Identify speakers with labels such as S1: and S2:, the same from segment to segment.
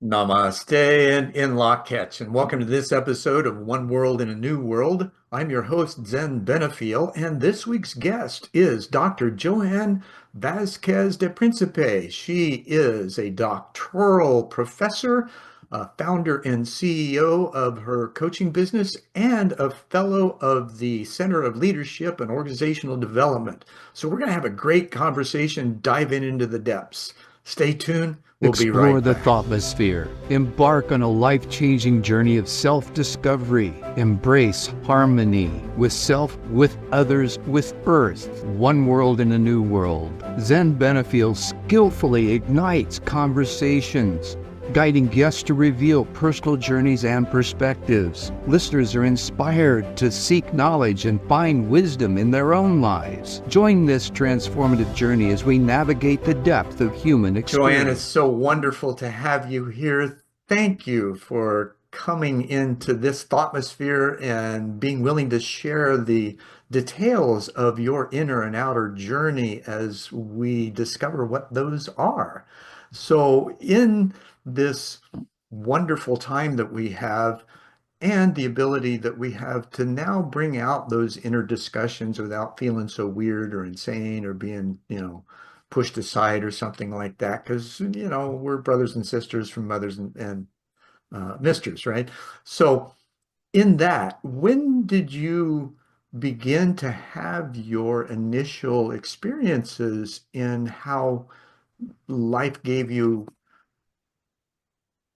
S1: Namaste and in Catch, and welcome to this episode of One World in a New World. I'm your host, Zen Benefiel, and this week's guest is Dr. Joanne Vasquez de Principe. She is a doctoral professor, a founder and CEO of her coaching business, and a fellow of the Center of Leadership and Organizational Development. So we're going to have a great conversation diving into the depths. Stay tuned. We'll be
S2: Explore
S1: right
S2: the
S1: back.
S2: thoughtmosphere. Embark on a life-changing journey of self-discovery. Embrace harmony with self, with others, with Earth. One world in a new world. Zen Benefiel skillfully ignites conversations, guiding guests to reveal personal journeys and perspectives. Listeners are inspired to seek knowledge and find wisdom in their own lives. Join this transformative journey as we navigate the depth of human
S1: Joanne, it's
S2: experience.
S1: so wonderful to have you here. Thank you for coming into this thoughtmosphere and being willing to share the details of your inner and outer journey as we discover what those are. So, in this wonderful time that we have, and the ability that we have to now bring out those inner discussions without feeling so weird or insane or being, pushed aside or something like that. Because, we're brothers and sisters from mothers and misters, right? So, in that, when did you begin to have your initial experiences in how life gave you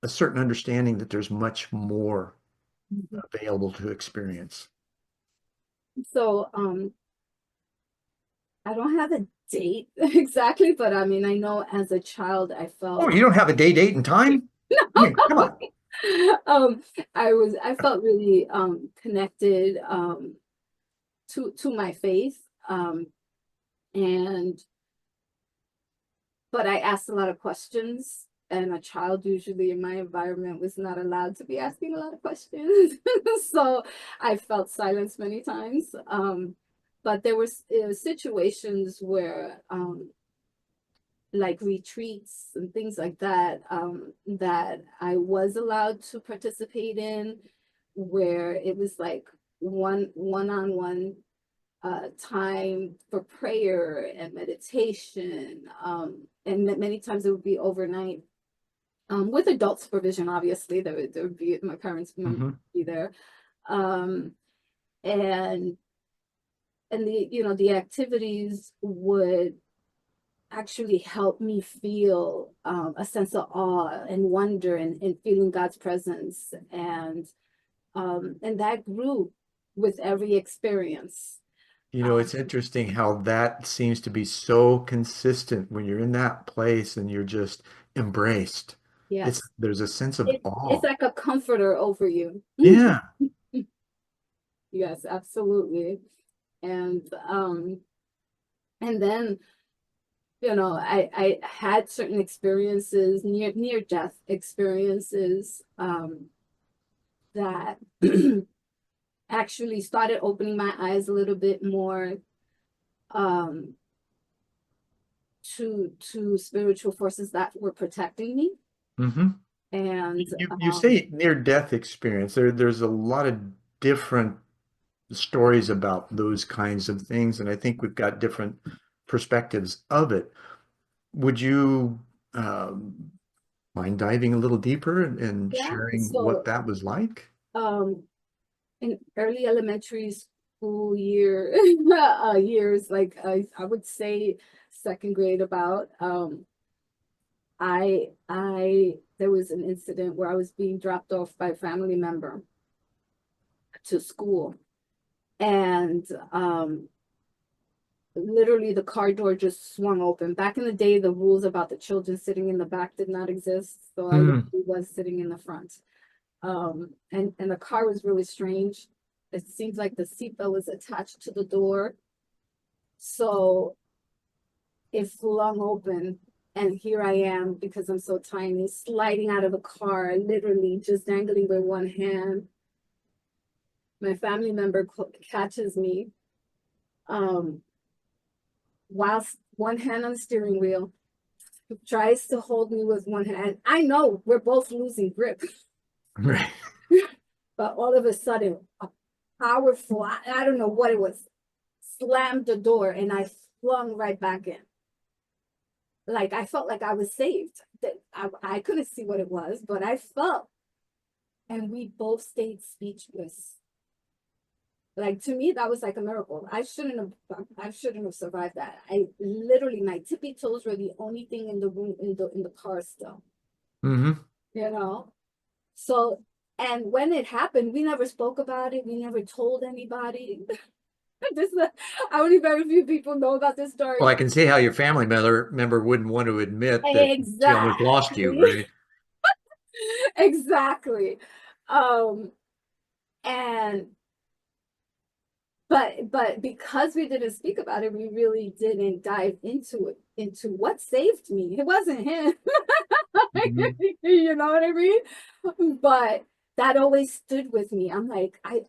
S1: a certain understanding that there's much more
S3: Mhm.
S1: available to experience?
S3: So, I don't have a date exactly, but I mean, I know as a child, I
S1: Oh,
S3: felt
S1: you don't have a day, date, and time? I mean, come on.
S3: um, I felt really connected to my faith, and but I asked a lot of questions, and a child usually in my environment was not allowed to be asking a lot of questions. So I felt silence many times. But there was situations where like retreats and things like that, that I was allowed to participate in, where it was like one-on-one time for prayer and meditation, and many times it would be overnight, with adult supervision. Obviously, there would be my parents would
S1: Hmm.
S3: be there, um, and the activities would actually help me feel a sense of awe and wonder, and feeling God's presence, and that grew with every experience.
S1: It's interesting how that seems to be so consistent when you're in that place and you're just embraced.
S3: Yes.
S1: There's a sense of
S3: It's
S1: awe.
S3: like a comforter over you.
S1: Yeah.
S3: Yes, absolutely. And and then, I had certain experiences, near death experiences, that actually started opening my eyes a little bit more, um to spiritual forces that were protecting me.
S1: Hmm.
S3: And
S1: You say near death experience. There's a lot of different stories about those kinds of things, and I think we've got different perspectives of it. Would you um, mind diving a little deeper and
S3: yeah,
S1: sharing what
S3: so
S1: that was like?
S3: um in early elementary school years, like I would say second grade, about, I there was an incident where I was being dropped off by a family member to school, and literally the car door just swung open. Back in the day, the rules about the children sitting in the back did not exist, so I
S1: Mm.
S3: literally was sitting in the front. And the car was really strange. It seems like the seatbelt was attached to the door, so it flung open, and here I am, because I'm so tiny, sliding out of the car, literally just dangling with one hand. My family member catches me, um, whilst one hand on the steering wheel, tries to hold me with one hand. I know we're both losing grip,
S1: Right.
S3: but all of a sudden, a powerful, I don't know what it was, slammed the door and I flung right back in. Like I felt like I was saved. That I couldn't see what it was, but I felt, and we both stayed speechless. Like to me, that was like a miracle. I shouldn't have survived that. I literally, my tippy toes were the only thing in the room, in the car still,
S1: Hmm.
S3: you know? So, and when it happened, we never spoke about it. We never told anybody. This is only very few people know about this
S1: Well, I
S3: story.
S1: can see how your family member wouldn't want to admit that she almost lost you,
S3: Exactly.
S1: right?
S3: Exactly. Um, and but because we didn't speak about it, we really didn't dive into it, into what saved me. It wasn't him.
S1: Mhm.
S3: You know what I mean? But that always stood with me. I'm like, I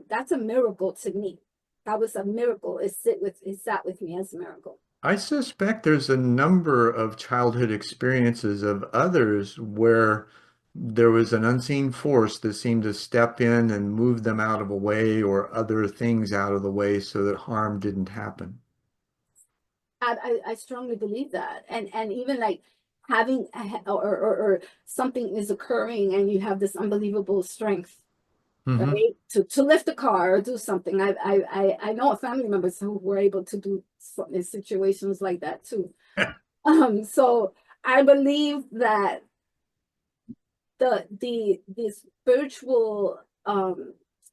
S3: that's a miracle to me. That was a miracle. It sat with me as a miracle.
S1: I suspect there's a number of childhood experiences of others where there was an unseen force that seemed to step in and move them out of a way or other things out of the way so that harm didn't happen.
S3: I strongly believe that. And even like having or something is occurring and you have this unbelievable strength,
S1: Hmm.
S3: right? To lift a car or do something. I know family members who were able to do in situations like that too. So I believe that the spiritual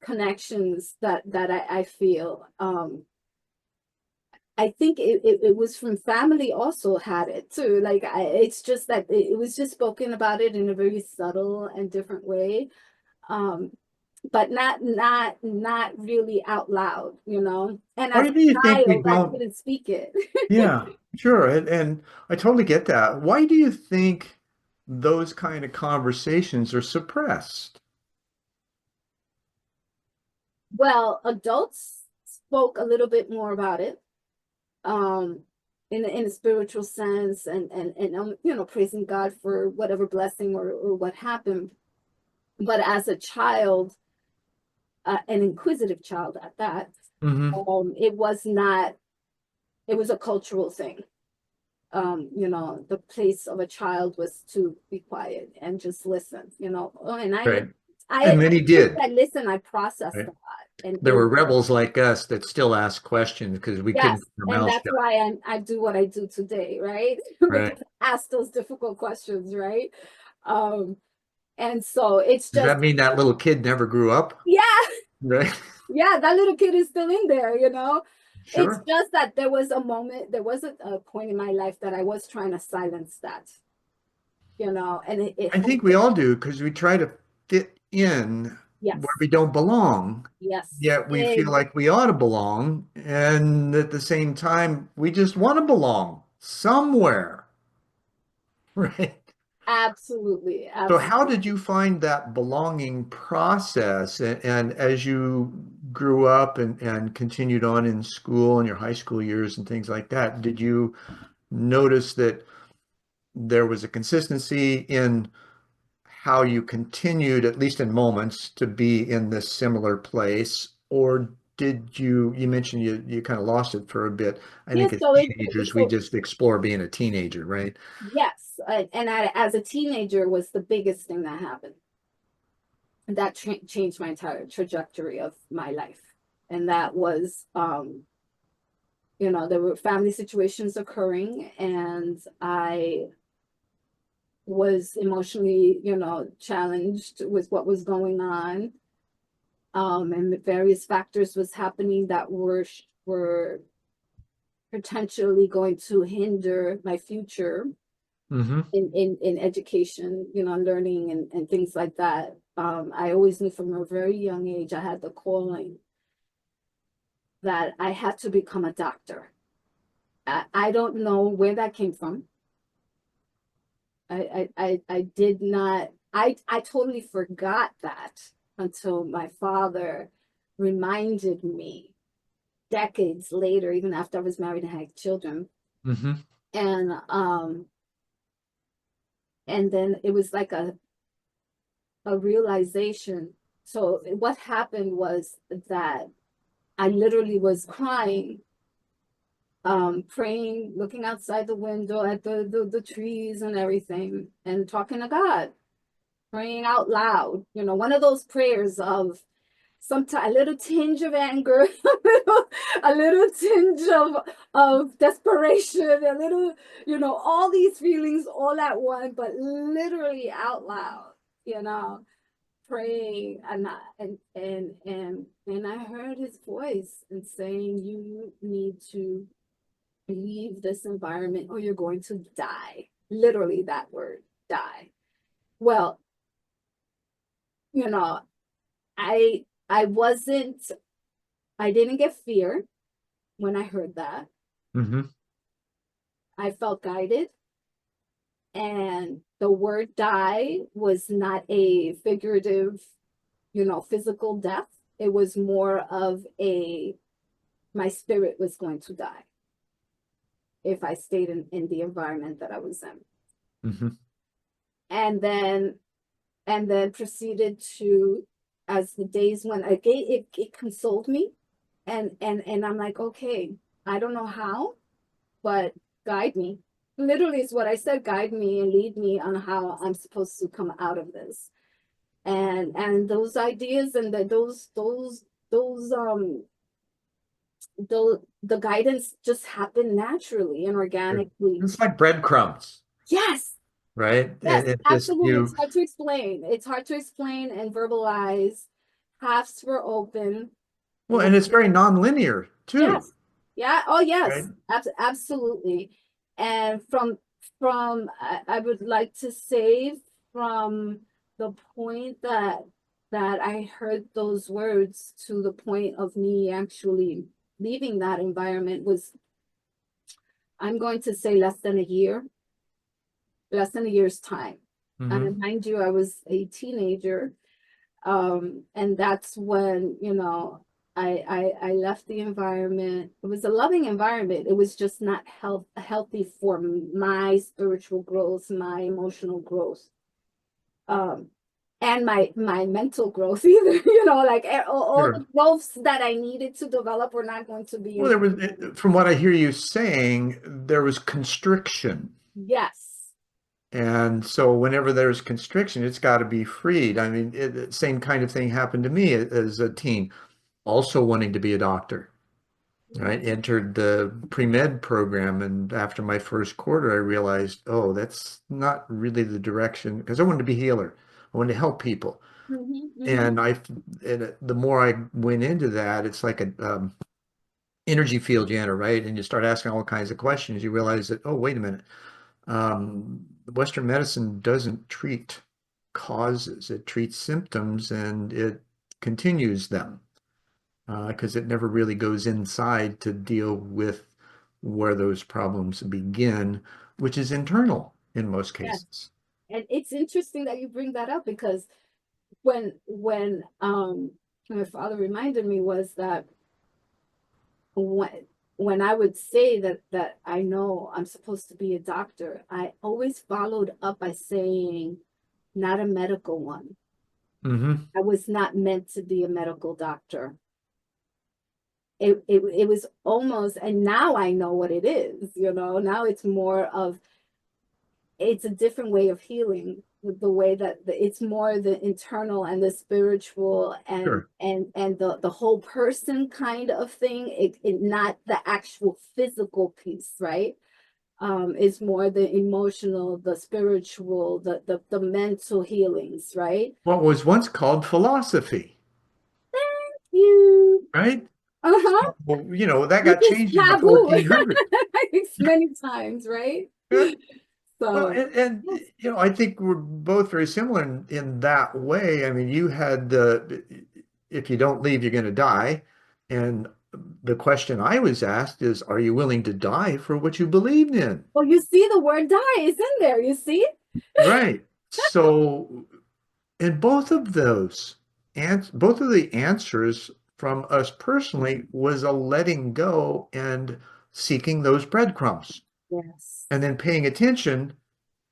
S3: connections that I feel, I think it was from family also had it too. Like it's just that it was just spoken about it in a very subtle and different way. Um, but not really out loud, you know. And as
S1: Why
S3: a
S1: do you think we
S3: child, I
S1: don't?
S3: couldn't speak it.
S1: Yeah, sure. And I totally get that. Why do you think those kind of conversations are suppressed?
S3: Well, adults spoke a little bit more about it, um, in a spiritual sense, and you know, praising God for whatever blessing or what happened. But as a child, an inquisitive child at that,
S1: Hmm.
S3: it was not. It was a cultural thing. You know, the place of a child was to be quiet and just listen, you know. Oh, and
S1: Right.
S3: I
S1: And many
S3: since
S1: did.
S3: I listened, I processed
S1: Right.
S3: a lot. And
S1: There were rebels like us that still asked questions because we couldn't
S3: yes,
S1: keep our
S3: and
S1: mouths
S3: that's
S1: shut.
S3: why I do what I do today, right?
S1: Right.
S3: Because I ask those difficult questions, right? Um, and so it's
S1: Does
S3: just,
S1: that mean that little kid never grew up?
S3: yeah,
S1: Right.
S3: yeah, that little kid is still in there, you know. It's
S1: Sure.
S3: just that there was a moment, there was a point in my life that I was trying to silence that, you know, and it
S1: I
S3: had
S1: think we
S3: to,
S1: all do because we try to fit in where
S3: yes,
S1: we don't belong,
S3: yes,
S1: yet we feel like we ought to belong. And at the same time, we just want to belong somewhere. Right.
S3: absolutely,
S1: So how
S3: absolutely.
S1: did you find that belonging process? And as you grew up and continued on in school and your high school years and things like that, did you notice that there was a consistency in how you continued, at least in moments, to be in this similar place? Or did you mentioned you kind of lost it for a bit. I
S3: Yeah,
S1: think as
S3: so
S1: teenagers, we
S3: so
S1: just explore being a teenager, right?
S3: yes, and as a teenager was the biggest thing that happened. That changed my entire trajectory of my life. And that was, you know, there were family situations occurring, and I was emotionally, you know, challenged with what was going on. And various factors was happening that were potentially going to hinder my future
S1: Hmm.
S3: in education, you know, learning and things like that. I always knew from a very young age I had the calling that I had to become a doctor. I don't know where that came from. I did not, I totally forgot that until my father reminded me decades later, even after I was married and had children.
S1: Hmm.
S3: And and then it was like a realization. So what happened was that I literally was crying, praying, looking outside the window at the trees and everything, and talking to God, praying out loud. You know, one of those prayers of sometimes a little tinge of anger, a little tinge of desperation, a little, you know, all these feelings all at once, but literally out loud, you know, praying. And I heard his voice and saying, you need to leave this environment or you're going to die. Literally that word, die. Well, you know, I wasn't, I didn't get fear when I heard that.
S1: Mm-hmm.
S3: I felt guided. And the word die was not a figurative, you know, physical death. It was more of my spirit was going to die if I stayed in the environment that I was in.
S1: Mm-hmm.
S3: And then, and then proceeded to, as the days went, again, it consoled me. And I'm like, okay, I don't know how, but guide me. Literally is what I said, guide me and lead me on how I'm supposed to come out of this. And those ideas and those the guidance just happened naturally and organically.
S1: It's like breadcrumbs,
S3: Yes,
S1: right?
S3: yes,
S1: It just
S3: absolutely. It's
S1: you,
S3: hard to explain. It's hard to explain and verbalize. Paths were open.
S1: well, and it's very nonlinear too,
S3: Yes. Yeah. Oh,
S1: right?
S3: yes. Absolutely. And from I would like to say from the point that I heard those words to the point of me actually leaving that environment was, I'm going to say less than a year, less than a year's time.
S1: Mm-hmm.
S3: And mind you, I was a teenager. And that's when, you know, I left the environment. It was a loving environment. It was just not healthy for my spiritual growth, my emotional growth, um, and my mental growth either. You know, like all the
S1: Sure.
S3: growths that I needed to develop were not going to be
S1: Well,
S3: in.
S1: there was, from what I hear you saying, there was constriction.
S3: Yes,
S1: And so whenever there's constriction, it's got to be freed. I mean, same kind of thing happened to me as a teen, also wanting to be a doctor. I entered the pre-med program, and after my first quarter, I realized, oh, that's not really the direction because I wanted to be a healer. I wanted to help people.
S3: mm-hmm.
S1: And the more I went into that, it's like a energy field you enter, right? And you start asking all kinds of questions. You realize that, oh, wait a minute. Western medicine doesn't treat causes, it treats symptoms and it continues them because it never really goes inside to deal with where those problems begin, which is internal in most
S3: Yes.
S1: cases.
S3: And it's interesting that you bring that up because when my father reminded me was that when when I would say that I know I'm supposed to be a doctor, I always followed up by saying not a medical one.
S1: Hmm.
S3: I was not meant to be a medical doctor. It was almost, and now I know what it is, you know, now it's more of, it's a different way of healing, the way that it's more the internal and the spiritual and
S1: Sure.
S3: the whole person kind of thing, it not the actual physical piece, right? Is more the emotional, the spiritual, the mental healings, right?
S1: What was once called philosophy,
S3: You
S1: right?
S3: uh-huh,
S1: Well, you know, that
S3: which
S1: got
S3: is
S1: changed in the
S3: taboo
S1: 1400s.
S3: many times, right?
S1: Well,
S3: So
S1: and
S3: yes.
S1: you know, I think we're both very similar in that way. I mean, you had the if you don't leave, you're going to die. And the question I was asked is, are you willing to die for what you believed in?
S3: Well, you see the word die is in there, you see?
S1: Right. So, in both of those, and both of the answers from us personally was a letting go and seeking those breadcrumbs.
S3: Yes.
S1: And then paying attention,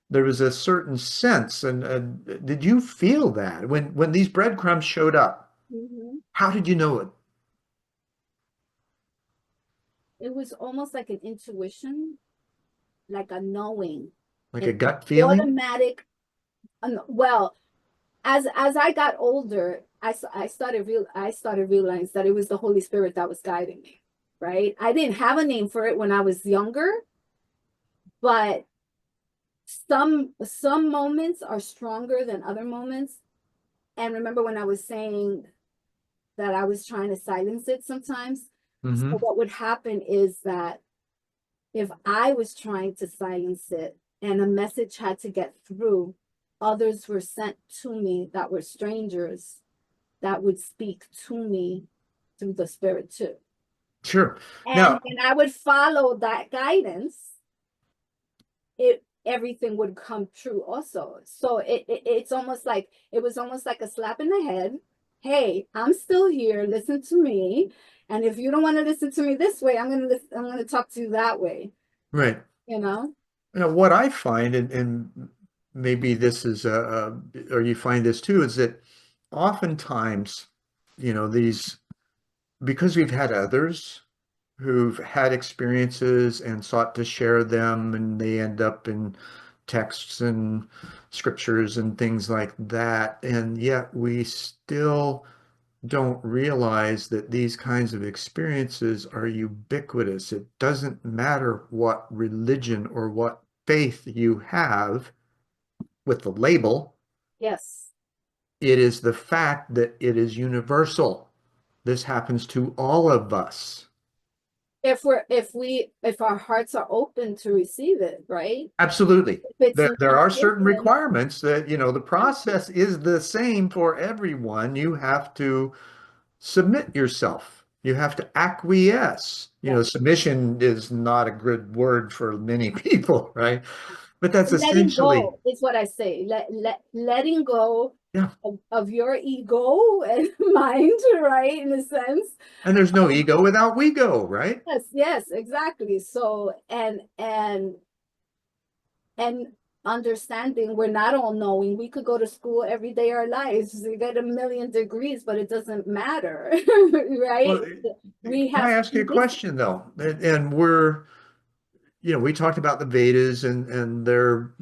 S1: there was a certain sense. And did you feel that when these breadcrumbs showed up?
S3: Hmm.
S1: How did you know it?
S3: It was almost like an intuition, like a knowing,
S1: Like a
S3: an
S1: gut feeling?
S3: automatic. Well, as I got older, I started realizing that it was the Holy Spirit that was guiding me. Right? I didn't have a name for it when I was younger, but some moments are stronger than other moments. And remember when I was saying that I was trying to silence it sometimes? So
S1: Hmm.
S3: what would happen is that if I was trying to silence it and a message had to get through, others were sent to me that were strangers that would speak to me through the spirit too.
S1: Sure.
S3: And
S1: Now,
S3: when I would follow that guidance, it everything would come true also. So it's almost like it was almost like a slap in the head. Hey, I'm still here. Listen to me. And if you don't want to listen to me this way, I'm gonna talk to you that way.
S1: right.
S3: You know?
S1: Now, what I find, and maybe this is, or you find this too, is that oftentimes, these, because we've had others who've had experiences and sought to share them, and they end up in texts and scriptures and things like that. And yet we still don't realize that these kinds of experiences are ubiquitous. It doesn't matter what religion or what faith you have with the label,
S3: Yes.
S1: it is the fact that it is universal. This happens to all of us.
S3: If our hearts are open to receive it, right?
S1: Absolutely.
S3: If it's
S1: There
S3: not
S1: are certain
S3: given,
S1: requirements that, the process is the same for everyone. You have to submit yourself. You have to acquiesce.
S3: yeah.
S1: Submission is not a good word for many people, right? But that's
S3: Letting
S1: essentially,
S3: go is what I say. Letting go
S1: yeah.
S3: of your ego and mind, right? In a sense.
S1: And there's no ego without we go, right?
S3: Yes, yes, exactly. So and understanding we're not all knowing. We could go to school every day of our lives. We get a million degrees, but it doesn't matter, right?
S1: Well,
S3: We
S1: can I
S3: have
S1: ask you a
S3: this.
S1: question though? And we talked about the Vedas and their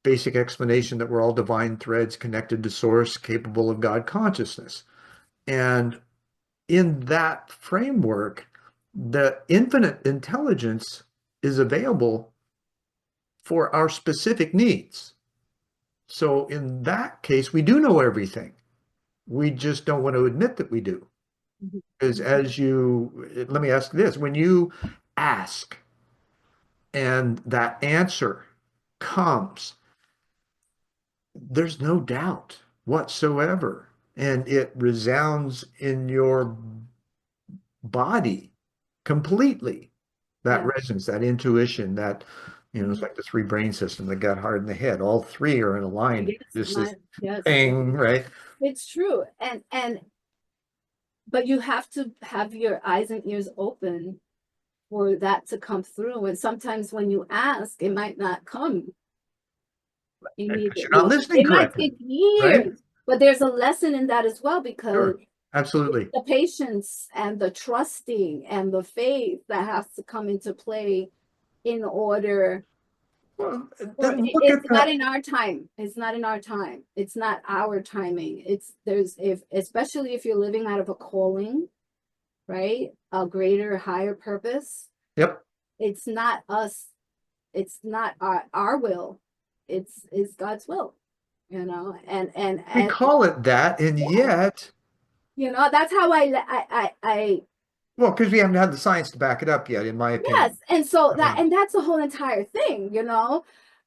S1: basic explanation that we're all divine threads connected to source, capable of God consciousness. And in that framework, the infinite intelligence is available for our specific needs. So in that case, we do know everything. We just don't want to admit that we do. Because let me ask this, when you ask and that answer comes, there's no doubt whatsoever. And it resounds in your body completely. That
S3: Yeah.
S1: resonance, that intuition, that, it's like the three brain system, the gut, heart, and the head. All three are in alignment.
S3: Yes,
S1: Just this
S3: yes,
S1: thing, right?
S3: it's true. And but you have to have your eyes and ears open for that to come through. And sometimes when you ask, it might not come
S1: Because you're not
S3: immediately.
S1: listening
S3: It might
S1: correctly,
S3: take
S1: right?
S3: years, but there's a lesson in that as well because
S1: Sure. Absolutely.
S3: the patience and the trusting and the faith that has to come into play in order
S1: Well,
S3: or
S1: then look
S3: it's
S1: at
S3: not
S1: that.
S3: in our time. It's not in our time. It's not our timing. It's there's if especially if you're living out of a calling, right? A greater, higher purpose.
S1: Yep.
S3: It's not us. It's not our will. It's God's will, you know.
S1: We
S3: And
S1: call it that, and
S3: yeah,
S1: yet,
S3: you know, that's how I
S1: well, because we haven't had the science to back it up yet, in my
S3: yes.
S1: opinion.
S3: And so
S1: I
S3: that
S1: mean,
S3: and that's a whole entire thing, you know.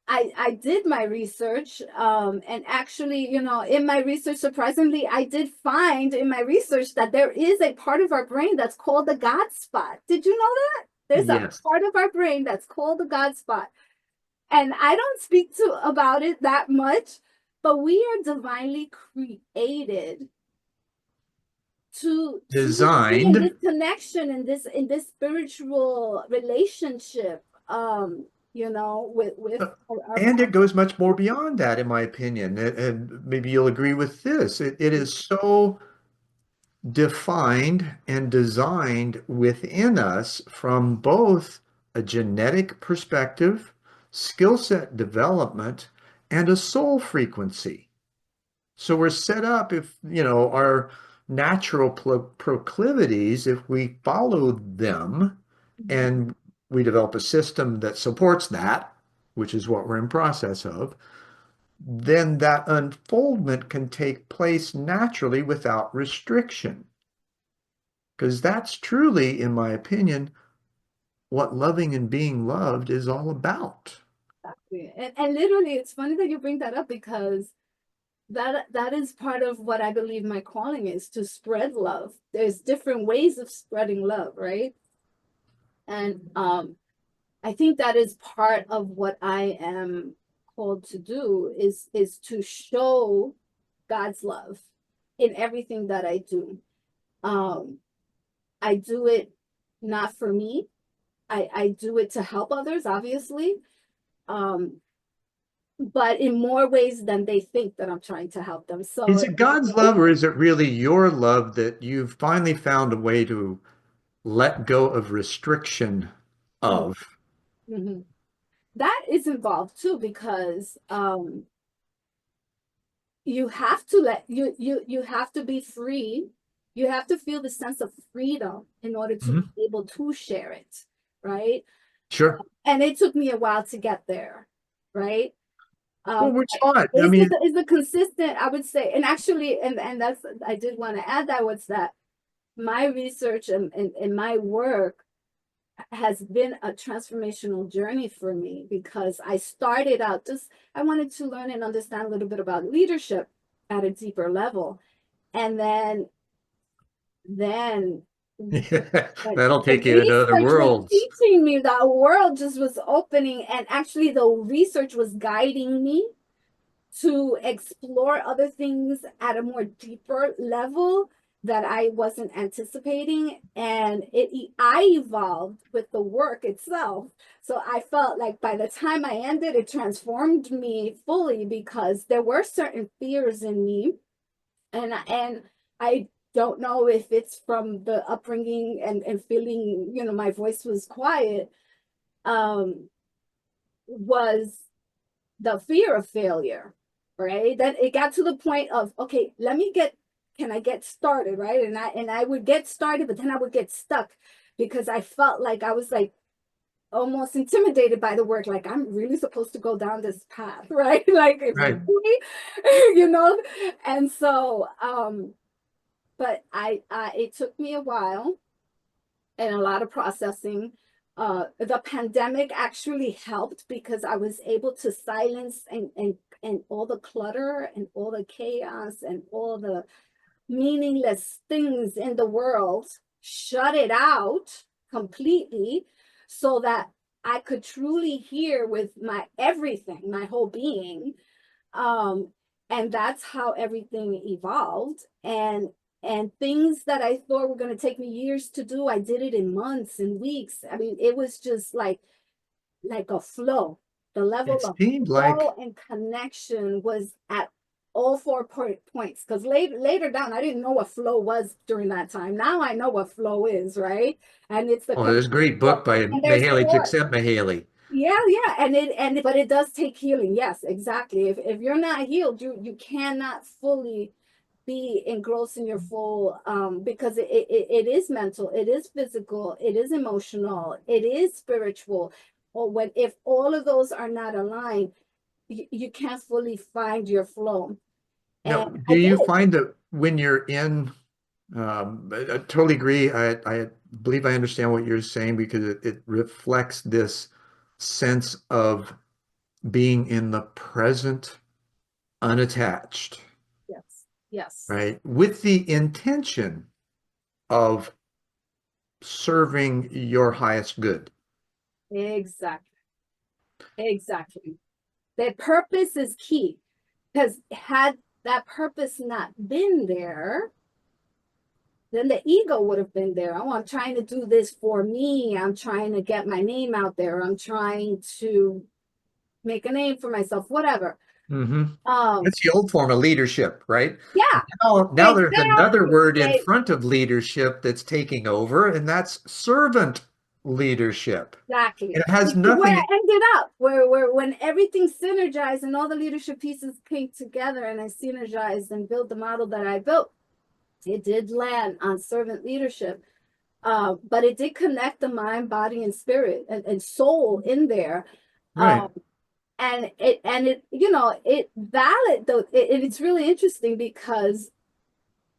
S3: I did my research, and actually, you know, in my research, surprisingly, I did find in my research that there is a part of our brain that's called the God spot. Did you know that? There's a
S1: yes.
S3: part of our brain that's called the God spot. And I don't speak to about it that much, but we are divinely created to be in
S1: Designed.
S3: this connection in this spiritual relationship, with
S1: Uh,
S3: our
S1: And it goes much more beyond that, in my opinion. And maybe you'll agree with this. It is so defined and designed within us from both a genetic perspective, skill set development, and a soul frequency. So we're set up if, our natural proclivities, if we follow them and we develop a system that supports that, which is what we're in process of, then that unfoldment can take place naturally without restriction. Because that's truly, in my opinion, what loving and being loved is all about.
S3: Exactly. And literally, it's funny that you bring that up because that is part of what I believe my calling is, to spread love. There's different ways of spreading love, right? And I think that is part of what I am called to do, is to show God's love in everything that I do. Um, I do it not for me. I do it to help others, obviously. Um, but in more ways than they think that I'm trying to help them.
S1: Is
S3: So
S1: it God's love or is it really your love that you've finally found a way to let go of restriction of?
S3: mhm. That is involved too, because you have to you have to be free. You have to feel the sense of freedom in order to
S1: Mhm.
S3: be able to share it, right?
S1: Sure.
S3: And it took me a while to get there, right?
S1: Well,
S3: Um,
S1: which not. I
S3: is
S1: mean,
S3: a consistent, I would say, and actually, and that's, I did want to add that, was that my research and my work has been a transformational journey for me, because I started out just, I wanted to learn and understand a little bit about leadership at a deeper level. And then like
S1: that'll
S3: the
S1: take you into other
S3: research was
S1: worlds.
S3: teaching me, that world just was opening, and actually the research was guiding me to explore other things at a more deeper level that I wasn't anticipating. And I evolved with the work itself. So I felt like by the time I ended, it transformed me fully, because there were certain fears in me. And I don't know if it's from the upbringing and feeling, my voice was quiet, um, was the fear of failure, right? Then it got to the point of, okay, can I get started, right? And I would get started, but then I would get stuck, because I felt like I was like almost intimidated by the work, like I'm really supposed to go down this path, right? Like,
S1: Right.
S3: really, you know. And so, but it took me a while and a lot of processing. The pandemic actually helped, because I was able to silence and all the clutter and all the chaos and all the meaningless things in the world, shut it out completely, so that I could truly hear with my everything, my whole being. um and that's how everything evolved. And things that I thought were going to take me years to do, I did it in months and weeks. I mean, it was just like a flow. The level
S1: It
S3: of
S1: seemed
S3: flow
S1: like,
S3: and connection was at all four points. Because later down, I didn't know what flow was during that time. Now I know what flow is, right? And it's the
S1: oh, there's a great book by
S3: and there's
S1: Mahaley
S3: four.
S1: Csikszentmihalyi.
S3: Yeah, and but it does take healing. Yes, exactly. If you're not healed, you cannot fully be engrossed in your full, because it is mental, it is physical, it is emotional, it is spiritual. Or when, if all of those are not aligned, you can't fully find your flow.
S1: Now,
S3: And
S1: do
S3: I
S1: you
S3: did.
S1: find that when you're in, I totally agree. I believe I understand what you're saying because it reflects this sense of being in the present, unattached,
S3: Yes, yes,
S1: right? With the intention of serving your highest good.
S3: exactly, exactly. The purpose is key, because had that purpose not been there, then the ego would have been there. Oh, I'm trying to do this for me. I'm trying to get my name out there. I'm trying to make a name for myself, whatever.
S1: hmm
S3: Um,
S1: It's the old form of leadership, right?
S3: yeah,
S1: Now there's another
S3: exactly.
S1: word in front of leadership that's taking over, and that's servant leadership.
S3: Exactly.
S1: And it has
S3: Which is where I
S1: nothing,
S3: ended up, where when everything synergized and all the leadership pieces came together and I synergized and built the model that I built, it did land on servant leadership. But it did connect the mind, body, and spirit and soul in there.
S1: right,
S3: Um, and it, it valid though. It's really interesting because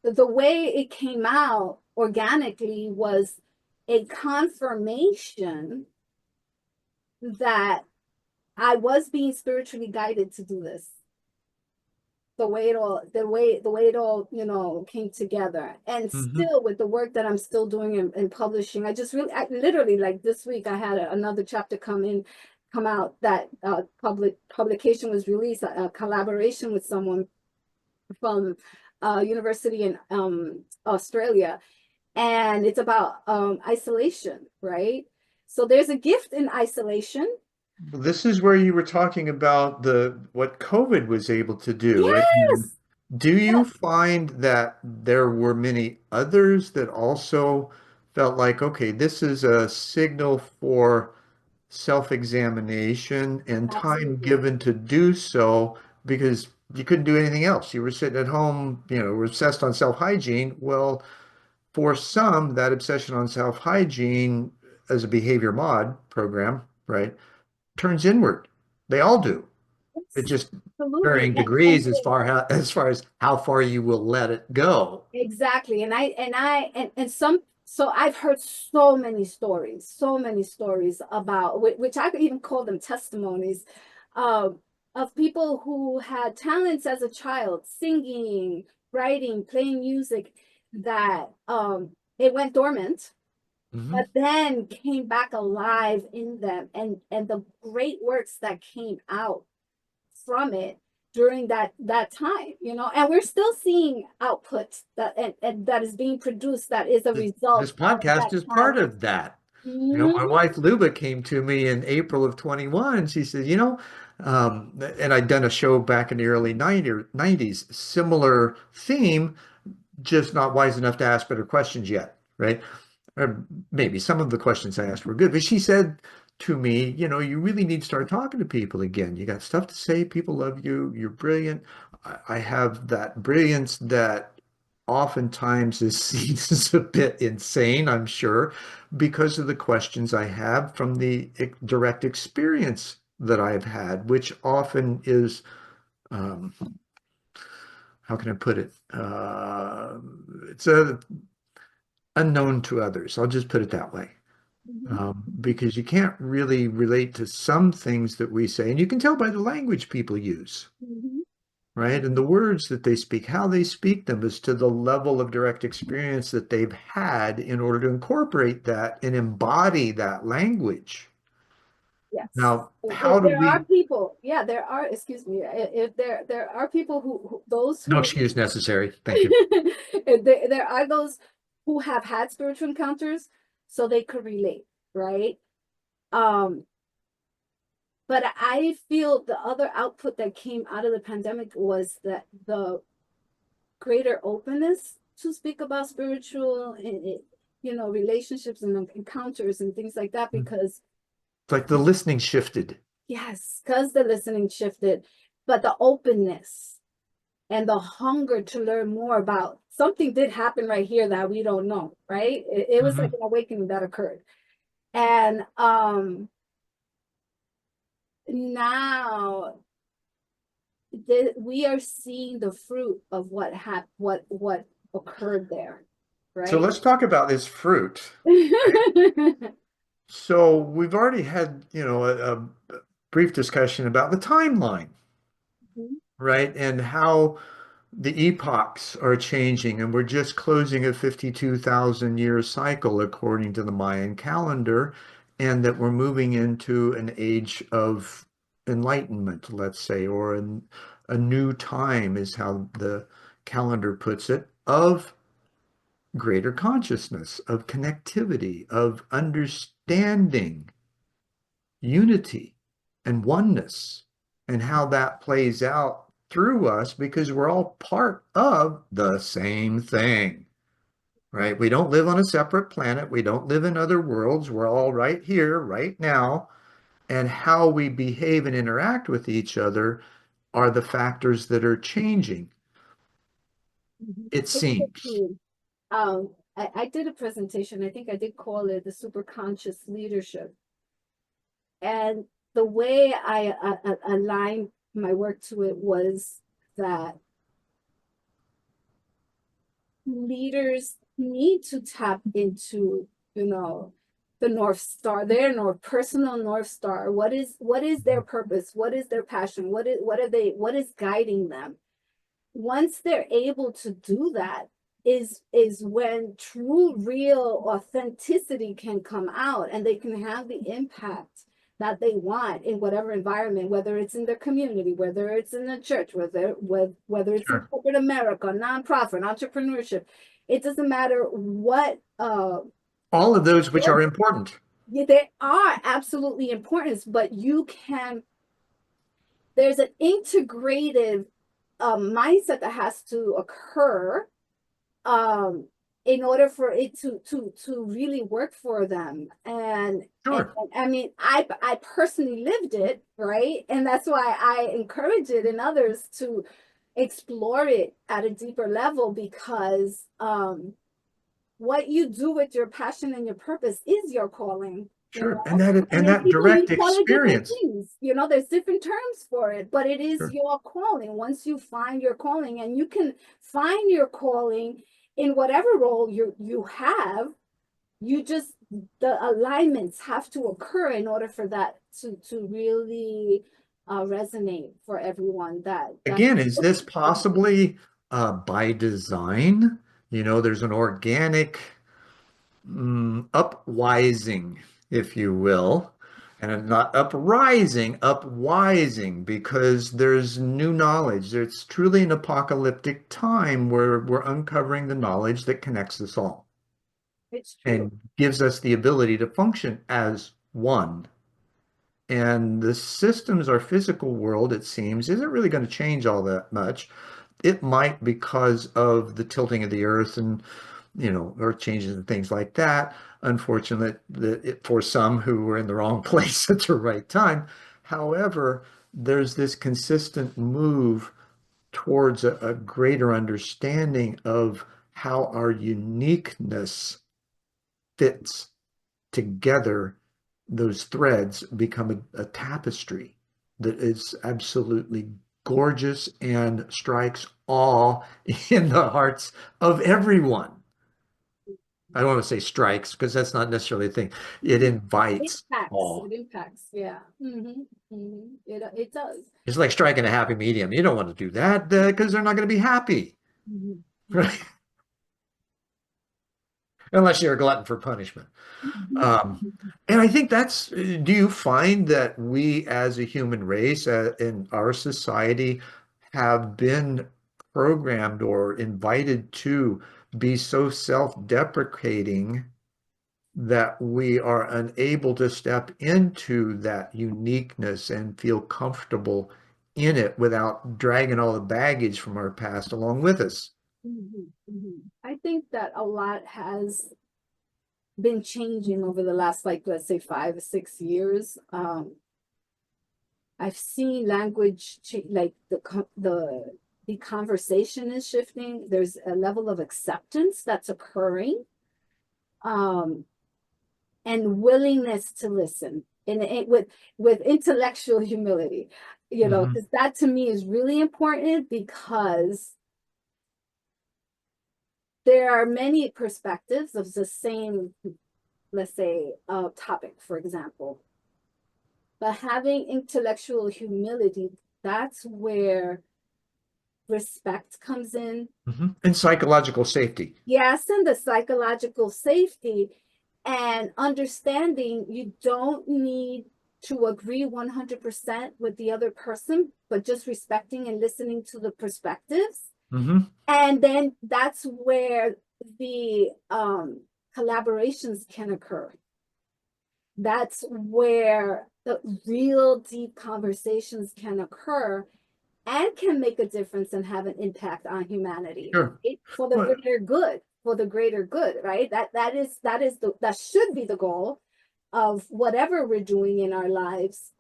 S3: the way it came out organically was a confirmation that I was being spiritually guided to do this. The way it all, came together. And
S1: hmm
S3: still with the work that I'm still doing in publishing, I literally, like this week, I had another chapter come out that publication was released, a collaboration with someone from university in Australia. And it's about isolation, right? So there's a gift in isolation.
S1: This is where you were talking about the what COVID was able to do. And
S3: Yes.
S1: do you find that there were many others that also felt like, okay, this is a signal for self-examination and time
S3: Absolutely.
S1: given to do so because you couldn't do anything else. You were sitting at home, obsessed on self-hygiene. Well, for some, that obsession on self-hygiene as a behavior mod program, right, turns inward. They all do. It just
S3: Absolutely.
S1: varying degrees as far as how far you will let it go.
S3: Exactly. And some, so I've heard so many stories about, which I could even call them testimonies, of people who had talents as a child, singing, writing, playing music, that it went dormant,
S1: Mhm.
S3: but then came back alive in them, and the great works that came out from it during that time, and we're still seeing output and that is being produced, that is a
S1: This
S3: result of
S1: podcast
S3: that
S1: is part
S3: time.
S1: of that. My
S3: Mhm.
S1: wife Luba came to me in April of 21. She said, and I'd done a show back in the early 90s, similar theme, just not wise enough to ask better questions yet, right? Or maybe some of the questions I asked were good, but she said to me, you really need to start talking to people again. You got stuff to say. People love you. You're brilliant. I have that brilliance that oftentimes is seen as a bit insane, I'm sure, because of the questions I have from the direct experience that I've had, which often is, um, how can I put it? It's unknown to others. I'll just put it that way.
S3: Mhm.
S1: Because you can't really relate to some things that we say, and you can tell by the language people use,
S3: Mhm.
S1: right? And the words that they speak, how they speak them is to the level of direct experience that they've had in order to incorporate that and embody that language.
S3: Yes.
S1: Now, how do
S3: There are
S1: we,
S3: people, yeah, there are, excuse me, if there are people who those
S1: no
S3: who
S1: excuse necessary. Thank you.
S3: there are those who have had spiritual encounters, so they could relate, right? um but I feel the other output that came out of the pandemic was that the greater openness to speak about spiritual relationships and encounters and things like that,
S1: It's
S3: because
S1: like the listening shifted.
S3: yes, because the listening shifted, but the openness and the hunger to learn more about something did happen right here that we don't know, right? It was like
S1: Mhm.
S3: an awakening that occurred. And now we are seeing the fruit of what occurred there,
S1: So
S3: right?
S1: let's talk about this fruit. So we've already had, a brief discussion about the timeline, right? And how the epochs are changing, and we're just closing a 52,000 year cycle according to the Mayan calendar, and that we're moving into an age of enlightenment, let's say, or a new time is how the calendar puts it, of greater consciousness, of connectivity, of understanding, unity, and oneness, and how that plays out through us because we're all part of the same thing, right? We don't live on a separate planet. We don't live in other worlds. We're all right here, right now. And how we behave and interact with each other are the factors that are changing, it
S3: It's so
S1: seems.
S3: cool. I did a presentation, I think I did call it the superconscious leadership. And the way I aligned my work to it was that leaders need to tap into, the North Star, their personal North Star. What is their purpose? What is their passion? What is guiding them? Once they're able to do that is when true, real authenticity can come out, and they can have the impact that they want in whatever environment, whether it's in their community, whether it's in the church, whether it's in
S1: Sure.
S3: corporate America, nonprofit, entrepreneurship. It doesn't matter what
S1: All of those which are important.
S3: they are absolutely important, but there's an integrative mindset that has to occur um in order for it to really work for them. And
S1: Sure.
S3: I mean, I personally lived it, right? And that's why I encourage it in others to explore it at a deeper level, because what you do with your passion and your purpose is your calling.
S1: Sure. And
S3: And then
S1: that
S3: people, you
S1: direct
S3: call it different
S1: experience.
S3: things. There's different terms for it, but it is
S1: Sure.
S3: your calling. Once you find your calling, and you can find your calling in whatever role you have, you just, the alignments have to occur in order for that to really resonate for everyone. That's
S1: Again, is this possibly by design? There's an organic upwising, if you will, and not uprising, upwising, because there's new knowledge. It's truly an apocalyptic time where we're uncovering the knowledge that connects us all
S3: it's true.
S1: and gives us the ability to function as one. And the systems, our physical world, it seems, isn't really going to change all that much. It might because of the tilting of the earth and earth changes and things like that. Unfortunate that for some who were in the wrong place at the right time. However, there's this consistent move towards a greater understanding of how our uniqueness fits together. Those threads become a tapestry that is absolutely gorgeous and strikes awe in the hearts of everyone. I don't want to say strikes because that's not necessarily a thing. It invites
S3: Impacts.
S1: awe.
S3: It impacts. Yeah. It does.
S1: It's like striking a happy medium. You don't want to do that because they're not going to be happy,
S3: Mhm.
S1: right? Unless you're a glutton for punishment. Um, and I think do you find that we as a human race in our society have been programmed or invited to be so self-deprecating that we are unable to step into that uniqueness and feel comfortable in it without dragging all the baggage from our past along with us?
S3: I think that a lot has been changing over the last, like, let's say 5 or 6 years. I've seen language like the conversation is shifting. There's a level of acceptance that's occurring, um, and willingness to listen, and with intellectual humility.
S1: Mhm.
S3: Because that to me is really important, because there are many perspectives of the same, let's say, topic, for example. But having intellectual humility, that's where respect comes in.
S1: And psychological safety.
S3: Yes, and the psychological safety, and understanding you don't need to agree 100% with the other person, but just respecting and listening to the perspectives.
S1: Mhm.
S3: And then that's where the collaborations can occur. That's where the real deep conversations can occur and can make a difference and have an impact on humanity,
S1: Sure.
S3: right? For the
S1: Well,
S3: greater good, right? That should be the goal of whatever we're doing in our lives,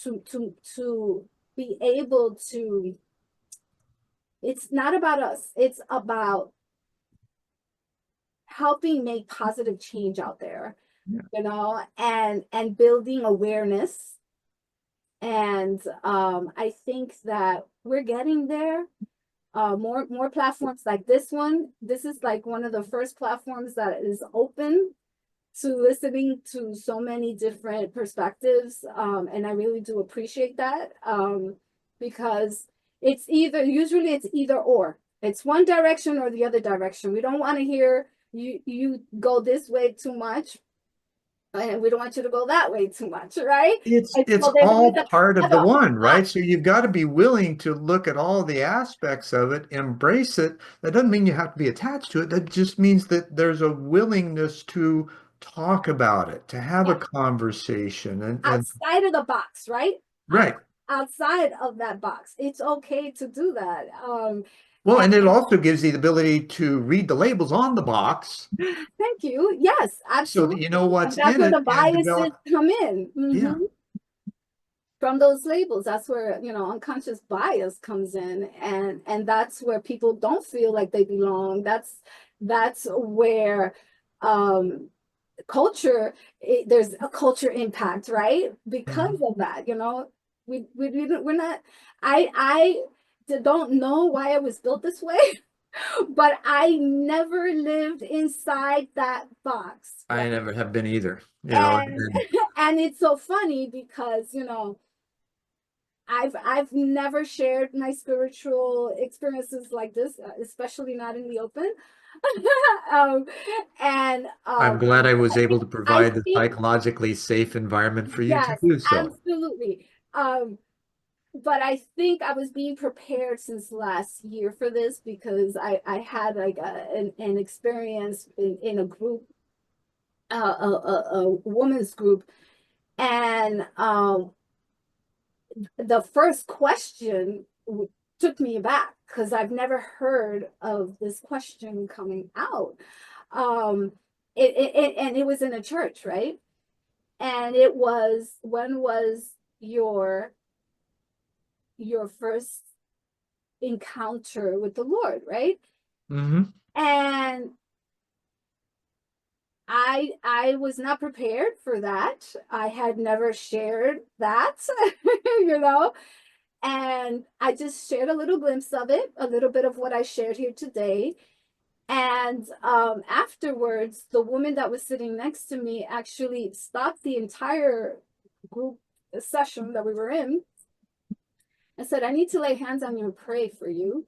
S3: to be able to. It's not about us. It's about helping make positive change out there,
S1: yeah.
S3: and building awareness. And I think that we're getting there. More platforms like this one. This is like one of the first platforms that is open to listening to so many different perspectives. And I really do appreciate that, because usually it's either or. It's one direction or the other direction. We don't want to hear you go this way too much, and we don't want you to go that way too much, right?
S1: It's
S3: And
S1: it's
S3: so there's always
S1: all
S3: a
S1: part of the
S3: cutoff.
S1: one, right? So you've got to be willing to look at all the aspects of it, embrace it. That doesn't mean you have to be attached to it. That just means that there's a willingness to talk about it, to have a
S3: Yeah,
S1: conversation, and
S3: outside of the box, right? Out,
S1: right.
S3: outside of that box, it's okay to do that.
S1: Well,
S3: And
S1: and it also gives you the ability to read the labels on the box
S3: thank you. Yes,
S1: so that
S3: absolutely.
S1: you know
S3: And
S1: what's
S3: that's
S1: in
S3: where
S1: it
S3: the
S1: and
S3: biases
S1: develop.
S3: come in.
S1: Yeah.
S3: From those labels, that's where, unconscious bias comes in, and that's where people don't feel like they belong. That's where, um culture, there's a culture impact, right? Because
S1: Mhm.
S3: of that, we're not. I don't know why I was built this way, but I never lived inside that box, right?
S1: I never have been either,
S3: And
S1: and
S3: and it's so funny because, I've never shared my spiritual experiences like this, especially not in the open. um, and
S1: I'm glad I was able to
S3: I
S1: provide the
S3: think
S1: psychologically safe environment for you to
S3: yes,
S1: do so.
S3: absolutely. But I think I was being prepared since last year for this, because I had like an experience in a group, a woman's group, and the first question took me aback because I've never heard of this question coming out. Um, and it was in a church, right? And it was, when was your first encounter with the Lord, right?
S1: Hmm.
S3: And I was not prepared for that. I had never shared that, you know, and I just shared a little glimpse of it, a little bit of what I shared here today. And afterwards, the woman that was sitting next to me actually stopped the entire group session that we were in and said, "I need to lay hands on you and pray for you,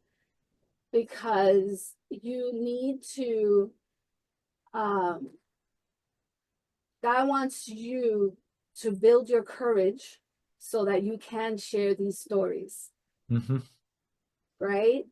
S3: because you need to, um, God wants you to build your courage so that you can share these stories,"
S1: Hmm.
S3: right?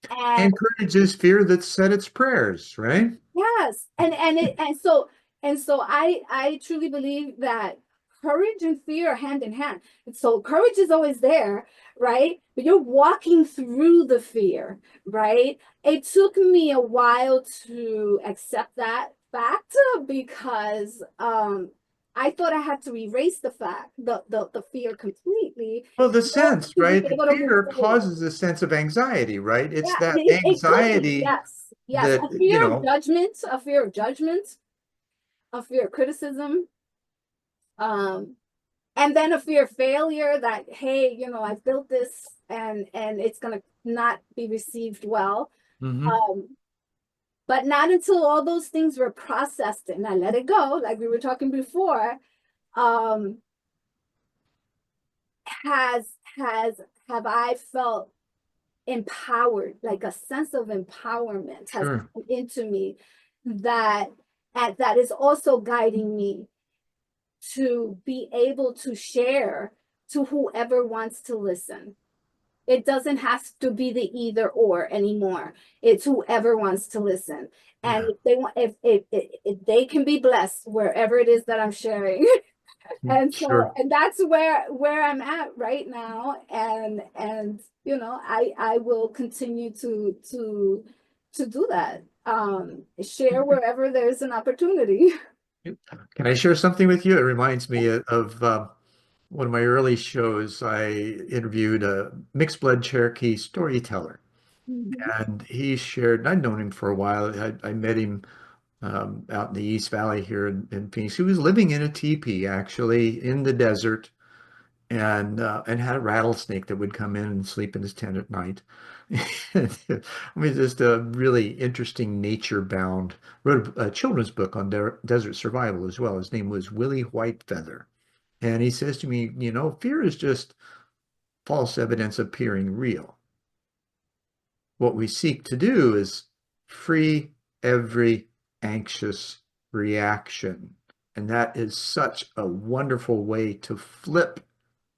S3: And
S1: And courage is fear that said its prayers, right?
S3: yes, and so I truly believe that courage and fear are hand in hand. And so courage is always there, right? But you're walking through the fear, right? It took me a while to accept that fact, because I thought I had to erase the fear completely
S1: Well, the
S3: in order
S1: sense,
S3: to be
S1: right?
S3: able to move
S1: Fear
S3: forward.
S1: causes a sense of anxiety, right? It's
S3: Yeah,
S1: that
S3: it could be.
S1: anxiety
S3: Yes, yes.
S1: that,
S3: A fear of judgment, a fear of judgment, a fear of criticism, um, and then a fear of failure, that, hey, I've built this, and it's gonna not be received well.
S1: hmm.
S3: Um, but not until all those things were processed and I let it go, like we were talking before, um, has has have I felt empowered, like a sense of empowerment has
S1: Sure.
S3: come into me, that that is also guiding me to be able to share to whoever wants to listen. It doesn't have to be the either or anymore. It's whoever wants to listen. And
S1: Yeah.
S3: if they want, if they can be blessed wherever it is that I'm sharing. And so,
S1: Sure.
S3: and that's where I'm at right now. And you know, I will continue to do that. Share wherever there's an opportunity.
S1: Can I share something with you? It reminds me of one of my early shows. I interviewed a mixed blood Cherokee storyteller,
S3: Mhm.
S1: and he shared, and I'd known him for a while. I met him out in the East Valley here in Phoenix. He was living in a teepee, actually, in the desert, and had a rattlesnake that would come in and sleep in his tent at night. I mean, just a really interesting nature-bound. Wrote a children's book on desert survival as well. His name was Willie Whitefeather, and he says to me, you know, fear is just false evidence appearing real. What we seek to do is free every anxious reaction. And that is such a wonderful way to flip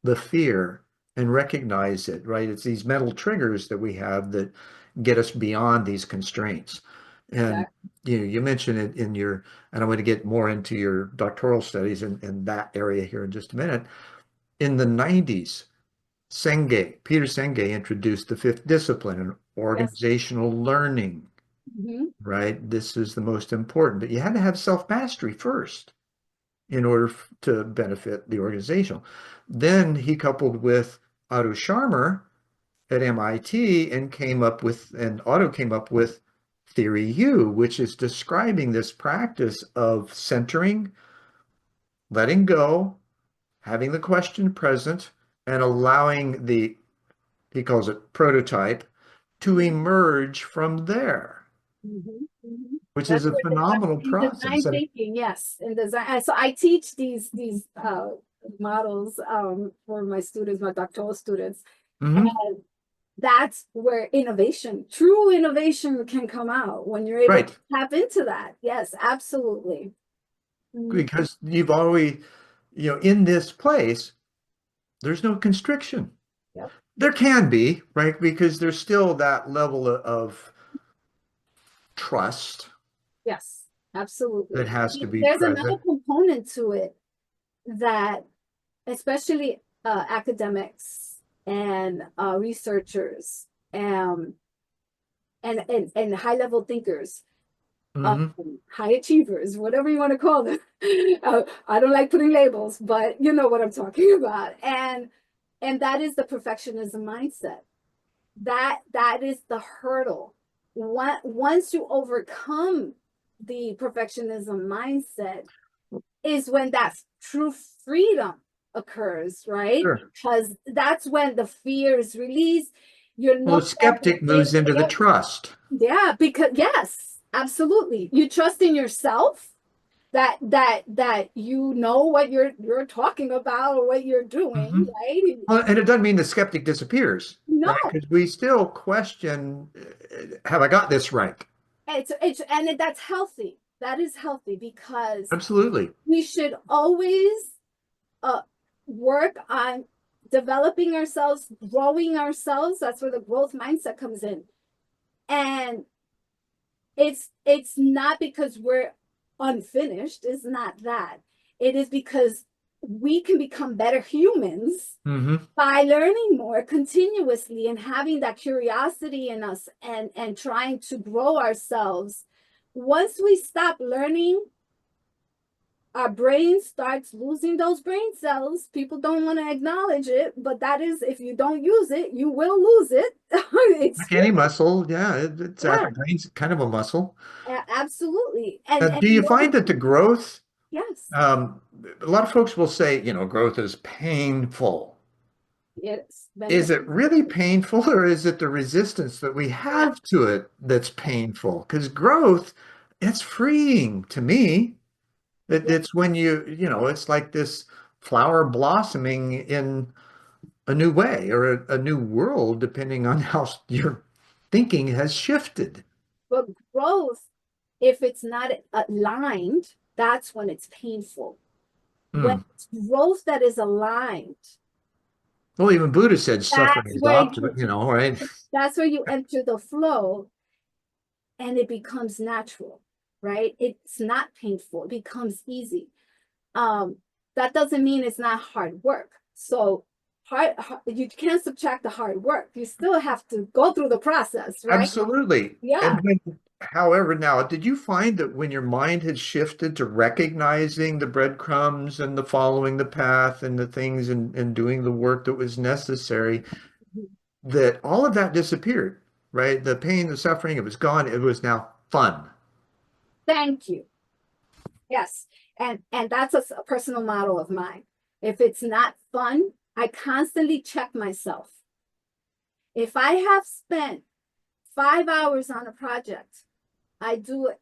S1: the fear and recognize it, right? It's these mental triggers that we have that get us beyond these constraints. And
S3: Exactly.
S1: you mentioned it in your, and I'm going to get more into your doctoral studies in that area here in just a minute. In the 90s, Peter Senge introduced the fifth discipline in
S3: Yes.
S1: organizational learning,
S3: Mhm.
S1: right? This is the most important, but you had to have self-mastery first in order to benefit the organizational. Then he coupled with Otto Scharmer at MIT and Otto came up with Theory U, which is describing this practice of centering, letting go, having the question present, and allowing he calls it prototype, to emerge from there, which is
S3: That's
S1: a
S3: where
S1: phenomenal
S3: in
S1: process.
S3: design
S1: And
S3: thinking, yes, in design. So I teach these models for my students, my doctoral students,
S1: mhm,
S3: and that's where innovation, true innovation, can come out when you're able to
S1: right,
S3: tap into that. Yes, absolutely. Mhm.
S1: because you've always, in this place, there's no constriction.
S3: Yep.
S1: There can be, right? Because there's still that level of trust
S3: Yes,
S1: that
S3: absolutely.
S1: has to be
S3: There's another
S1: present.
S3: component to it that especially academics and researchers um, and high level thinkers, um,
S1: Hmm.
S3: high achievers, whatever you want to call them. I don't like putting labels, but you know what I'm talking about. And that is the perfectionism mindset. That is the hurdle. Once you overcome the perfectionism mindset, is when that true freedom occurs, right?
S1: Sure.
S3: Because that's when the fear is released. You're
S1: Well,
S3: no
S1: the
S3: longer
S1: skeptic moves into the
S3: yep,
S1: trust.
S3: yeah, because yes, absolutely. You trust in yourself that you know what you're talking about or what you're doing,
S1: Hmm.
S3: right?
S1: Well, and it doesn't mean the skeptic disappears,
S3: No,
S1: right? Because we still question, have I got this right?
S3: it's that's healthy. That is healthy because
S1: Absolutely.
S3: we should always uh, work on developing ourselves, growing ourselves. That's where the growth mindset comes in. And it's not because we're unfinished. It's not that. It is because we can become better humans
S1: Hmm.
S3: by learning more continuously and having that curiosity in us and trying to grow ourselves. Once we stop learning, our brain starts losing those brain cells. People don't want to acknowledge it, but that is, if you don't use it, you will lose it. It's
S1: Like any muscle, yeah, it's
S3: yeah,
S1: the brain's kind of a muscle.
S3: absolutely.
S1: Do you find that the growth,
S3: Yes,
S1: um, a lot of folks will say, growth is painful.
S3: it's
S1: Is
S3: beneficial.
S1: it really painful, or is it the resistance that we
S3: Yeah,
S1: have to it that's painful? Because growth, it's freeing to me.
S3: yeah.
S1: It's when it's like this flower blossoming in a new way or a new world, depending on how your thinking has shifted.
S3: But growth, if it's not aligned, that's when it's painful. When
S1: Hmm.
S3: it's growth that is aligned,
S1: Well, even Buddha said suffering
S3: That's
S1: is
S3: where
S1: optional, right?
S3: that's where you enter the flow and it becomes natural, right? It's not painful, it becomes easy. Um, that doesn't mean it's not hard work. So you can't subtract the hard work. You still have to go through the process, right?
S1: Absolutely.
S3: Yeah.
S1: And however, now, did you find that when your mind had shifted to recognizing the breadcrumbs and the following the path and the things and doing the work that was necessary, that all of that disappeared, right? The pain, the suffering, it was gone. It was now fun.
S3: Thank you. Yes. And that's a personal model of mine. If it's not fun, I constantly check myself. If I have spent 5 hours on a project, I do it,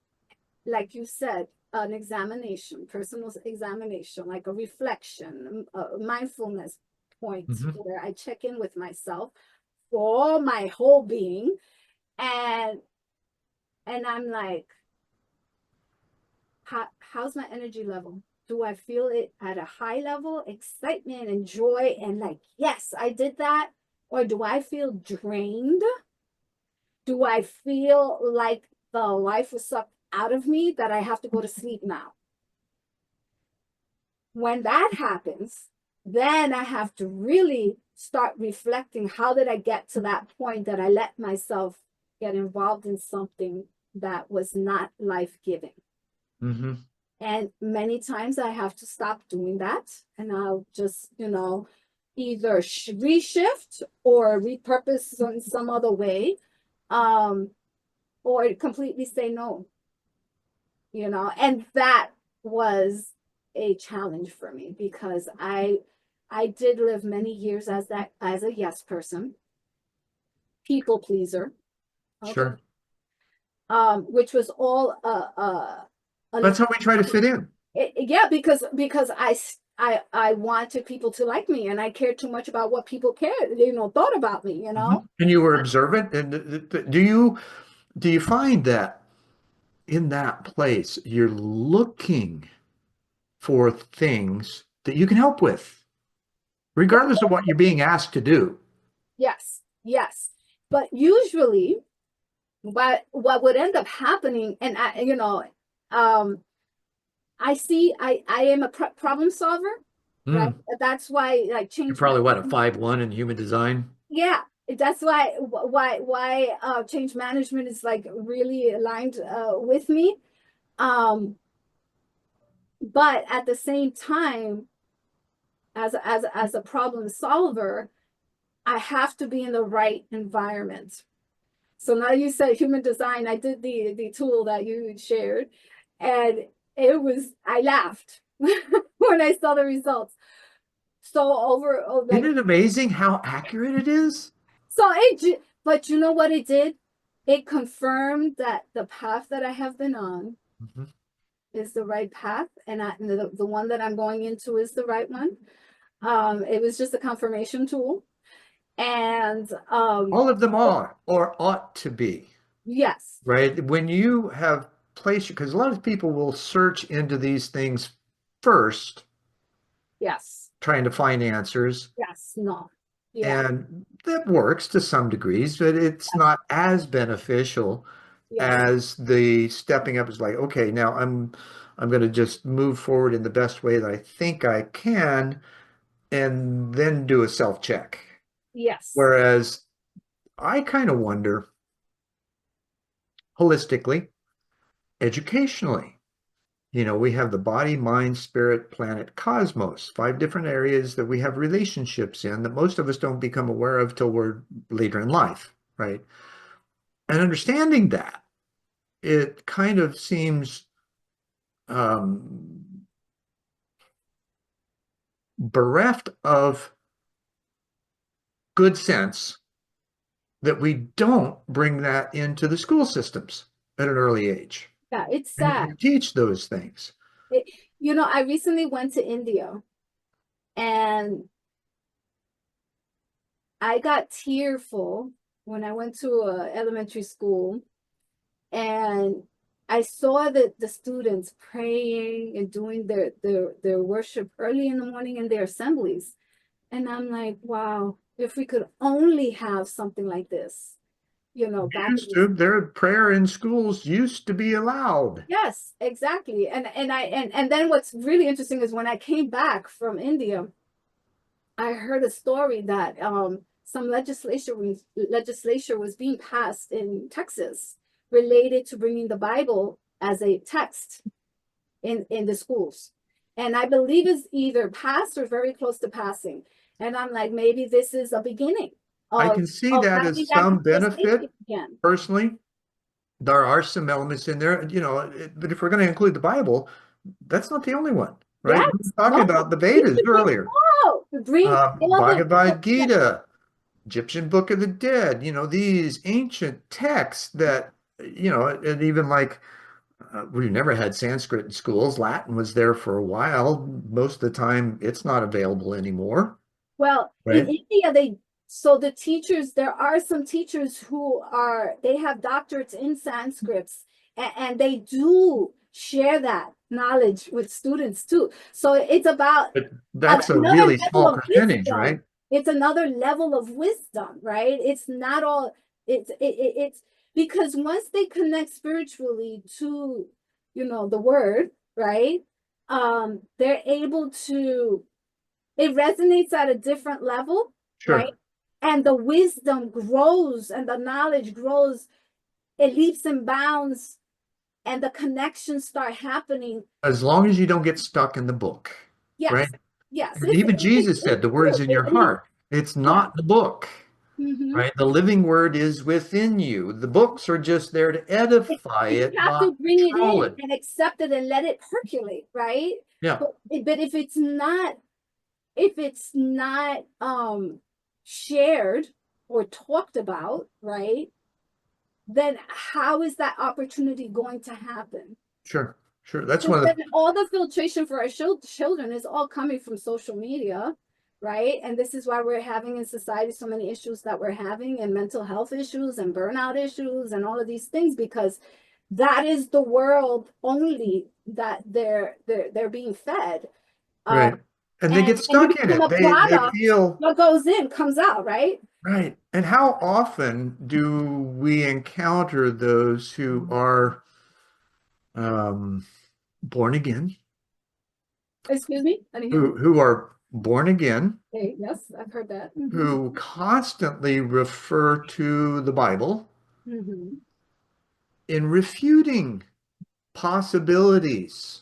S3: like you said, an examination, personal examination, like a reflection, a mindfulness point
S1: Mhm.
S3: where I check in with myself for my whole being, and I'm like, how's my energy level? Do I feel it at a high level, excitement and joy, and like, yes, I did that? Or do I feel drained? Do I feel like the life was sucked out of me that I have to go to sleep now? When that happens, then I have to really start reflecting, how did I get to that point that I let myself get involved in something that was not life-giving?
S1: Mhm.
S3: And many times I have to stop doing that, and I'll just, either reshift or repurpose in some other way, um, or completely say no, and that was a challenge for me because I did live many years as a yes person, people pleaser, okay,
S1: Sure.
S3: which was all an
S1: That's how we try to fit in.
S3: yeah, because I wanted people to like me, and I cared too much about what people cared, thought about me.
S1: Mhm. And you were observant. And do you find that in that place you're looking for things that you can help with, regardless of what you're being asked to do?
S3: Yes, yes. But usually what would end up happening, and um I am a problem solver, right?
S1: Mm.
S3: That's why, like,
S1: You're
S3: change
S1: probably what, a
S3: management.
S1: 5-1 in human design?
S3: Yeah, that's why change management is like really aligned with me. Um, but at the same time, as a problem solver, I have to be in the right environment. So now you said human design, I did the tool that you shared, and I laughed when I saw the results. So
S1: Isn't
S3: like,
S1: it amazing how accurate it is?
S3: but you know what it did? It confirmed that the path that I have been on
S1: Mhm.
S3: is the right path, and the one that I'm going into is the right one. It was just a confirmation tool, and
S1: All of them are, or ought to be,
S3: yes,
S1: right? When you have placed, because a lot of people will search into these things first,
S3: yes,
S1: trying to find answers.
S3: yes, no, yeah,
S1: And that works to some degrees, but it's not as beneficial
S3: yes,
S1: as the stepping up is like, okay, now I'm going to just move forward in the best way that I think I can, and then do a self-check.
S3: yes,
S1: Whereas I kind of wonder holistically, educationally, we have the body, mind, spirit, planet, cosmos, 5 different areas that we have relationships in that most of us don't become aware of till we're later in life, right? And understanding that, it kind of seems um, bereft of good sense that we don't bring that into the school systems at an early age
S3: yeah. It's sad.
S1: and teach those things.
S3: It, I recently went to India, and I got tearful when I went to a elementary school, and I saw the students praying and doing their worship early in the morning in their assemblies. And I'm like, wow, if we could only have something like this, back in
S1: Used
S3: this.
S1: to, their prayer in schools used to be allowed.
S3: Yes, exactly. And then what's really interesting is when I came back from India, I heard a story that some legislation was being passed in Texas related to bringing the Bible as a text in the schools. And I believe it's either passed or very close to passing. And I'm like, maybe this is a beginning
S1: I
S3: of
S1: can see that
S3: having
S1: as
S3: that
S1: some benefit
S3: conversation again.
S1: personally. There are some elements in there, but if we're going to include the Bible, that's not the only one, right? We
S3: Yes,
S1: were talking
S3: no,
S1: about the
S3: we
S1: Vedas
S3: should bring
S1: earlier.
S3: them all. Bring all
S1: Bhagavad
S3: yeah,
S1: Gita, Egyptian Book of the Dead, these ancient texts that, and even like we've never had Sanskrit in schools. Latin was there for a while. Most of the time, it's not available anymore,
S3: well, in
S1: right?
S3: India, so the teachers, there are some teachers they have doctorates in Sanskrits, and they do share that knowledge with students too. So it's about
S1: But that's a
S3: another
S1: really
S3: level
S1: small
S3: of
S1: percentage,
S3: wisdom.
S1: right?
S3: It's another level of wisdom, right? It's not all, it's because once they connect spiritually to, the word, right? They're able to, it resonates at a different level, right?
S1: Sure.
S3: And the wisdom grows and the knowledge grows, it leaps and bounds, and the connections start happening.
S1: As long as you don't get stuck in the book, right?
S3: Yes, yes,
S1: And even Jesus said,
S3: it's
S1: the word
S3: true.
S1: is in your heart. It's
S3: Yeah.
S1: not the book,
S3: Mm-hmm.
S1: right? The living word is within you. The books are just there to edify
S3: You
S1: it,
S3: have to
S1: not
S3: bring it
S1: control
S3: in
S1: it.
S3: and accept it and let it percolate, right?
S1: Yeah,
S3: But if it's not shared or talked about, right? Then how is that opportunity going to happen?
S1: sure, sure. That's
S3: Because
S1: one of
S3: then
S1: the,
S3: all the filtration for our children is all coming from social media, right? And this is why we're having in society so many issues that we're having, and mental health issues and burnout issues and all of these things, because that is the world only that they're being fed. Um,
S1: right. And they get
S3: and you
S1: stuck in
S3: become
S1: it.
S3: a
S1: They
S3: product.
S1: feel
S3: What goes in comes out, right?
S1: right. And how often do we encounter those who are um, born again,
S3: Excuse me, I didn't hear you.
S1: who are born again,
S3: Hey, yes, I've heard that. Mm-hmm.
S1: who constantly refer to the Bible
S3: Mm-hmm.
S1: in refuting possibilities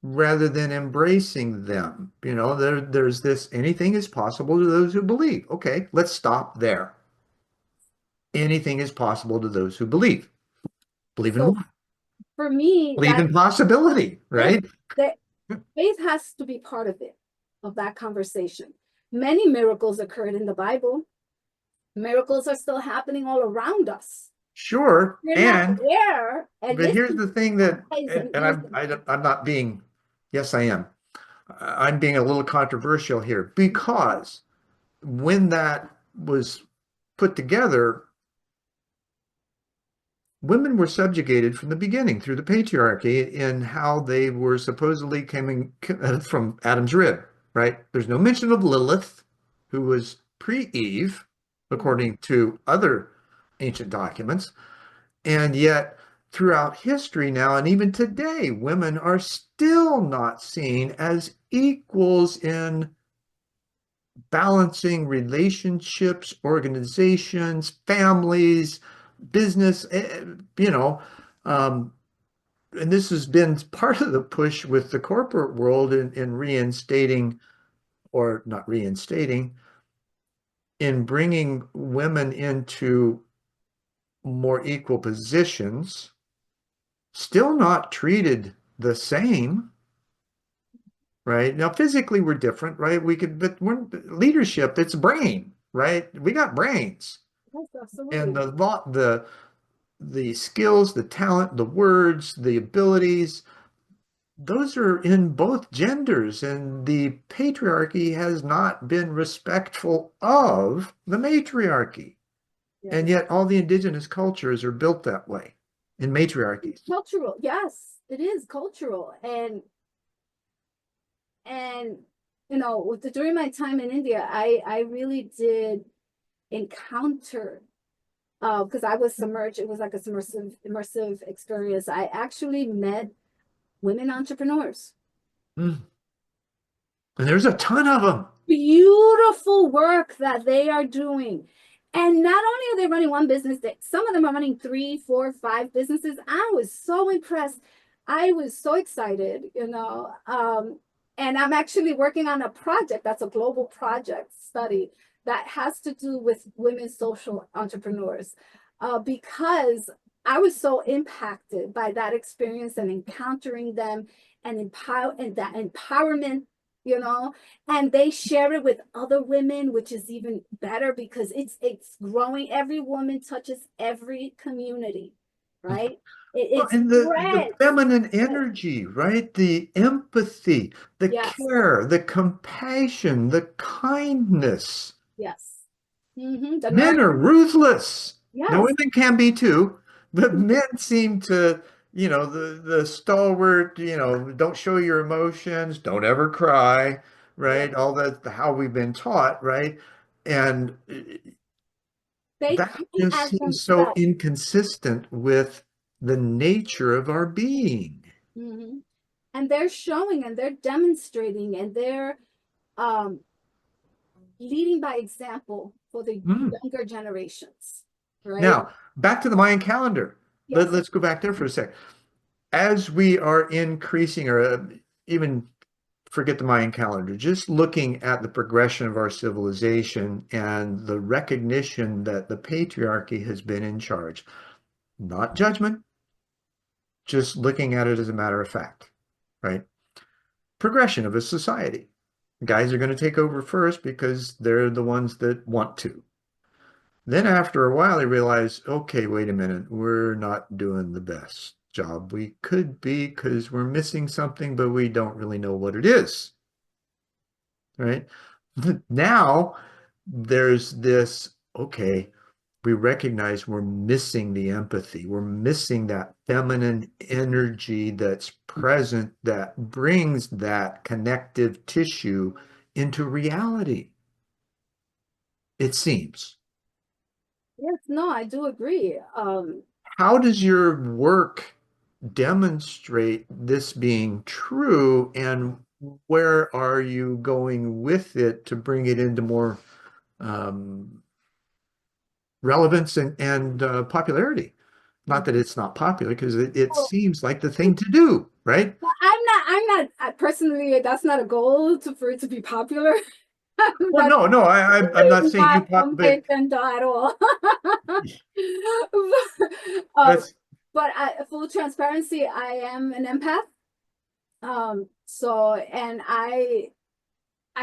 S1: rather than embracing them. There's this anything is possible to those who believe. Okay, let's stop there. Anything is possible to those who believe. Believe in
S3: So
S1: what?
S3: for me,
S1: Believe in possibility,
S3: that
S1: right?
S3: that faith has to be part of it, of that conversation. Many miracles occurred in the Bible. Miracles are still happening all around us.
S1: Sure.
S3: We're not aware and
S1: But here's
S3: listen
S1: the thing that,
S3: and
S1: and
S3: listen.
S1: I'm not being, yes, I am. I'm being a little controversial here because when that was put together, women were subjugated from the beginning through the patriarchy in how they were supposedly coming from Adam's rib, right? There's no mention of Lilith, who was pre-Eve, according to other ancient documents. And yet, throughout history now, and even today, women are still not seen as equals in balancing relationships, organizations, families, business, you know. Um, and this has been part of the push with the corporate world in reinstating, or not reinstating, in bringing women into more equal positions, still not treated the same, right? Now, physically, we're different, right? But we're leadership, it's brain, right? We got brains.
S3: Yes,
S1: And
S3: absolutely.
S1: the skills, the talent, the words, the abilities, those are in both genders, and the patriarchy has not been respectful of the matriarchy. And
S3: Yes.
S1: yet all the indigenous cultures are built that way in matriarchies.
S3: Cultural. Yes, it is cultural. And during my time in India, I really did encounter, because I was submerged. It was like a immersive experience. I actually met women entrepreneurs.
S1: Mm. And there's a ton of them.
S3: Beautiful work that they are doing. And not only are they running one business, some of them are running 3, 4, 5 businesses. I was so impressed. I was so excited. And I'm actually working on a project that's a global project study that has to do with women social entrepreneurs, because I was so impacted by that experience and encountering them and that empowerment, you know and they share it with other women, which is even better because it's growing. Every woman touches every community, right?
S1: Well,
S3: It
S1: and the
S3: spreads.
S1: feminine energy, right? The empathy, the
S3: Yes,
S1: care, the compassion, the kindness.
S3: yes. The
S1: Men are
S3: nurture.
S1: ruthless. Now,
S3: Yes,
S1: women can be too, but men seem to, the stalwart, don't show your emotions, don't ever cry,
S3: yeah.
S1: right? All that, how we've been taught, right? And
S3: They
S1: that
S3: come
S1: just
S3: as
S1: seems so
S3: themselves.
S1: inconsistent with the nature of our being.
S3: hmm and they're showing and they're demonstrating and they're um leading by example for the
S1: Mm.
S3: younger generations, right?
S1: Now, back to the Mayan calendar.
S3: Yes.
S1: Let's go back there for a sec. As we are increasing, or even forget the Mayan calendar, just looking at the progression of our civilization and the recognition that the patriarchy has been in charge, not judgment, just looking at it as a matter of fact, right? Progression of a society. Guys are going to take over first because they're the ones that want to. Then after a while, they realize, okay, wait a minute, we're not doing the best job we could be because we're missing something, but we don't really know what it is, right? Now there's this, okay, we recognize we're missing the empathy. We're missing that feminine energy that's present that brings that connective tissue into reality, it seems.
S3: Yes, no, I do agree.
S1: How does your work demonstrate this being true, and where are you going with it to bring it into more um, relevance and popularity? Not that it's not popular, because it
S3: Well,
S1: seems like the thing to do, right?
S3: I'm not personally, that's not a goal for it to be popular.
S1: Well,
S3: That's
S1: no, no, I'm not saying you
S3: not
S1: pop,
S3: on my
S1: but
S3: agenda at all. um,
S1: that's
S3: but full transparency, I am an empath. So, and I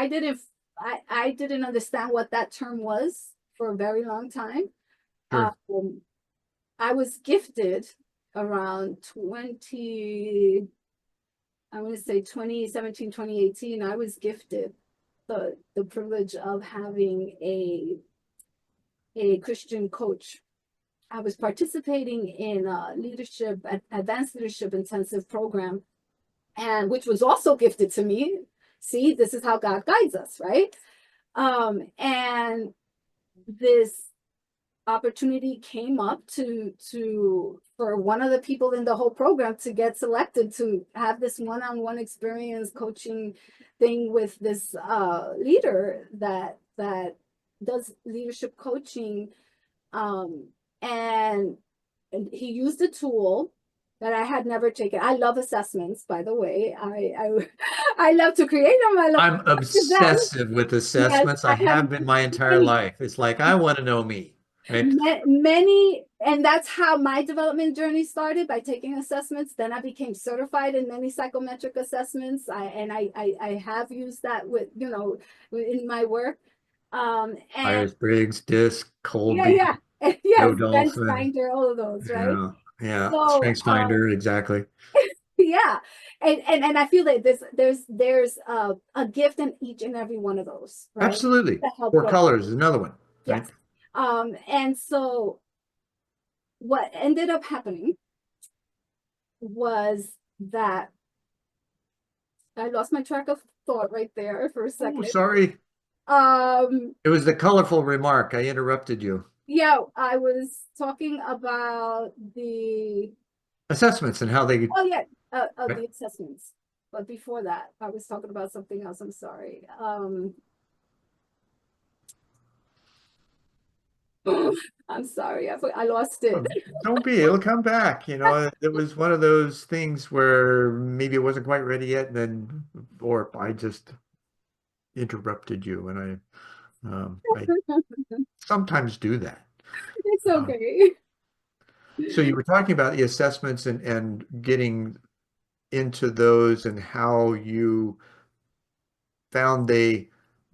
S3: didn't, I didn't understand what that term was for a very long time.
S1: sure,
S3: Um, I was gifted around I want to say 2017, 2018. I was gifted the privilege of having a Christian coach. I was participating in a advanced leadership intensive program, and which was also gifted to me. See, this is how God guides us, right? And this opportunity came up to for one of the people in the whole program to get selected to have this one-on-one experience coaching thing with this leader that does leadership coaching, um and he used a tool that I had never taken. I love assessments, by the way. I love to create them. I love to
S1: I'm
S3: practice them.
S1: obsessive with
S3: Yes,
S1: assessments. I
S3: I have
S1: have been my entire
S3: many
S1: life. It's like I want to know me, right?
S3: many, and that's how my development journey started, by taking assessments. Then I became certified in many psychometric assessments. I have used that with, in my work. And
S1: Myers-Briggs, DISC,
S3: yeah,
S1: Colby,
S3: yeah.
S1: Joe
S3: Yes, bench
S1: Dolphin.
S3: finder, all of those, right?
S1: Yeah, yeah.
S3: So,
S1: StrengthsFinder, exactly.
S3: yeah. And I feel that there's a gift in each and every one of those, right?
S1: Absolutely.
S3: To help
S1: Four
S3: grow.
S1: colors is another one, right?
S3: Yes. And so what ended up happening was that I lost my track of thought right there for a
S1: Oh,
S3: second.
S1: sorry.
S3: Um,
S1: It was the colorful remark. I interrupted you.
S3: yeah, I was talking about the,
S1: Assessments and how they,
S3: oh yeah,
S1: right?
S3: the assessments. But before that, I was talking about something else. I'm sorry. I'm sorry. I lost it.
S1: Don't be, it'll come back. It was one of those things where maybe it wasn't quite ready yet, and then, or I just interrupted you, and I sometimes do that.
S3: It's
S1: Um,
S3: okay.
S1: so you were talking about the assessments and getting into those and how you found they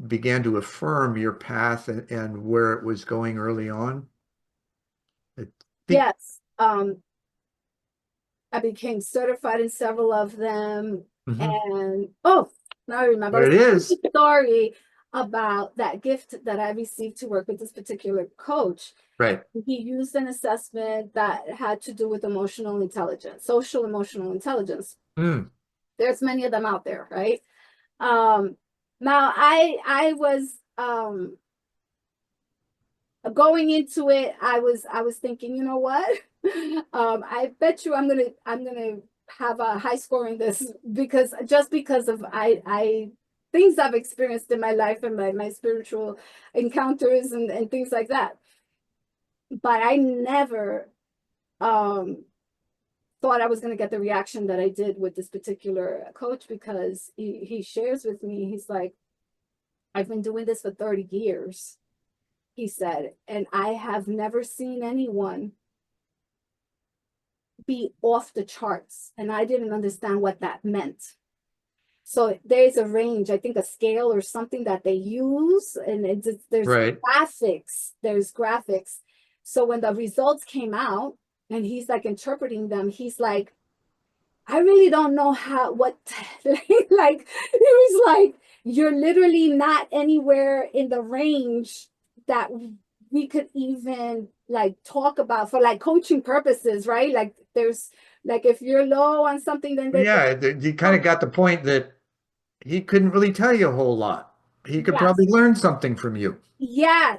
S1: began to affirm your path and where it was going early on. I think,
S3: Yes. I became certified in several of them.
S1: mhm,
S3: And oh, now I remember. I
S1: there
S3: was
S1: it
S3: telling
S1: is.
S3: you a story about that gift that I received to work with this particular coach.
S1: Right.
S3: He used an assessment that had to do with emotional intelligence, social emotional intelligence.
S1: Mm,
S3: There's many of them out there, right? Um, Now I was going into it, I was thinking, you know what? I bet you I'm gonna have a high score in this because just because of I things I've experienced in my life and my spiritual encounters and things like that. But I never um thought I was gonna get the reaction that I did with this particular coach because he shares with me, he's like, I've been doing this for 30 years, he said, and I have never seen anyone be off the charts. And I didn't understand what that meant. So there's a range, I think a scale or something that they use, and there's
S1: right.
S3: graphics. There's graphics. So when the results came out and he's like interpreting them, he's like, I really don't know how what like it was like you're literally not anywhere in the range that we could even like talk about for like coaching purposes, right? Like there's like if you're low on something, then they
S1: Yeah, you kind of got the point that he couldn't really tell you a whole lot. He could
S3: yes,
S1: probably learn something from you.
S3: yeah,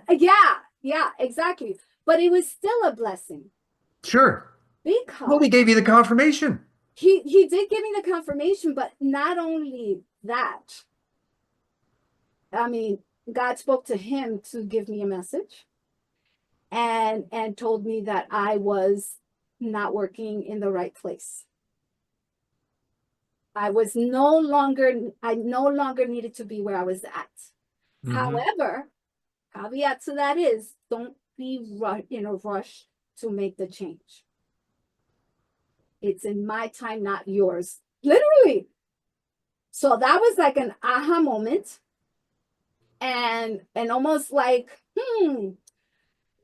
S3: exactly. But it was still a blessing
S1: Sure. Well,
S3: because
S1: he gave you the confirmation.
S3: he did give me the confirmation, but not only that, I mean, God spoke to him to give me a message and told me that I was not working in the right place. I no longer needed to be where I was at.
S1: Hmm.
S3: However, caveat to that is don't be in a rush to make the change. It's in my time, not yours. Literally. So that was like an aha moment and almost like,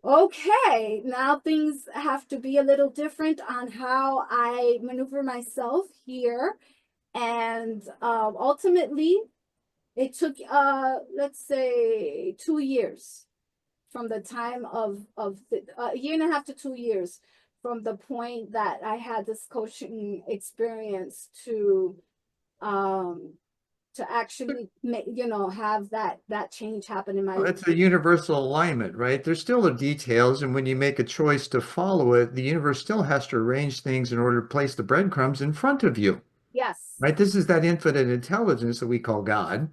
S3: okay, now things have to be a little different on how I maneuver myself here. And ultimately, it took, let's say, 2 years from the time of a year and a half to 2 years from the point that I had this coaching experience um, to actually make, have that change happen in my
S1: Well,
S3: life.
S1: it's a universal alignment, right? There's still the details, and when you make a choice to follow it, the universe still has to arrange things in order to place the breadcrumbs in front of you,
S3: Yes,
S1: right? This is that infinite intelligence that we call God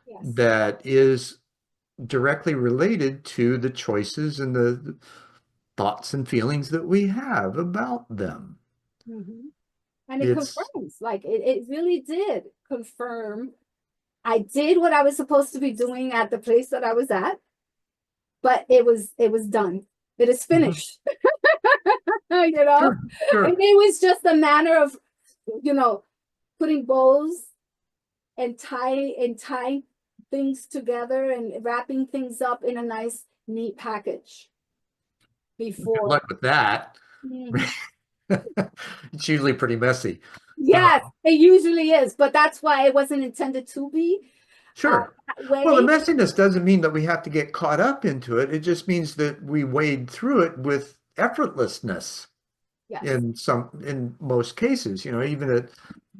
S3: yes.
S1: that is directly related to the choices and the thoughts and feelings that we have about them.
S3: Mm-hmm. And it
S1: It's
S3: confirms, like it really did confirm. I did what I was supposed to be doing at the place that I was at, but it was done. It is
S1: Mhm.
S3: finished, you know?
S1: Sure,
S3: And
S1: sure.
S3: it was just a matter of, you know, putting bows and tying things together and wrapping things up in a nice, neat package
S1: Good
S3: before.
S1: luck with that.
S3: Mhm.
S1: It's usually pretty messy. Uh,
S3: Yes, it usually is, but that's why it wasn't intended to be
S1: sure.
S3: that
S1: Well, the
S3: way.
S1: messiness doesn't mean that we have to get caught up into it. It just means that we wade through it with effortlessness
S3: Yes.
S1: in most cases, even at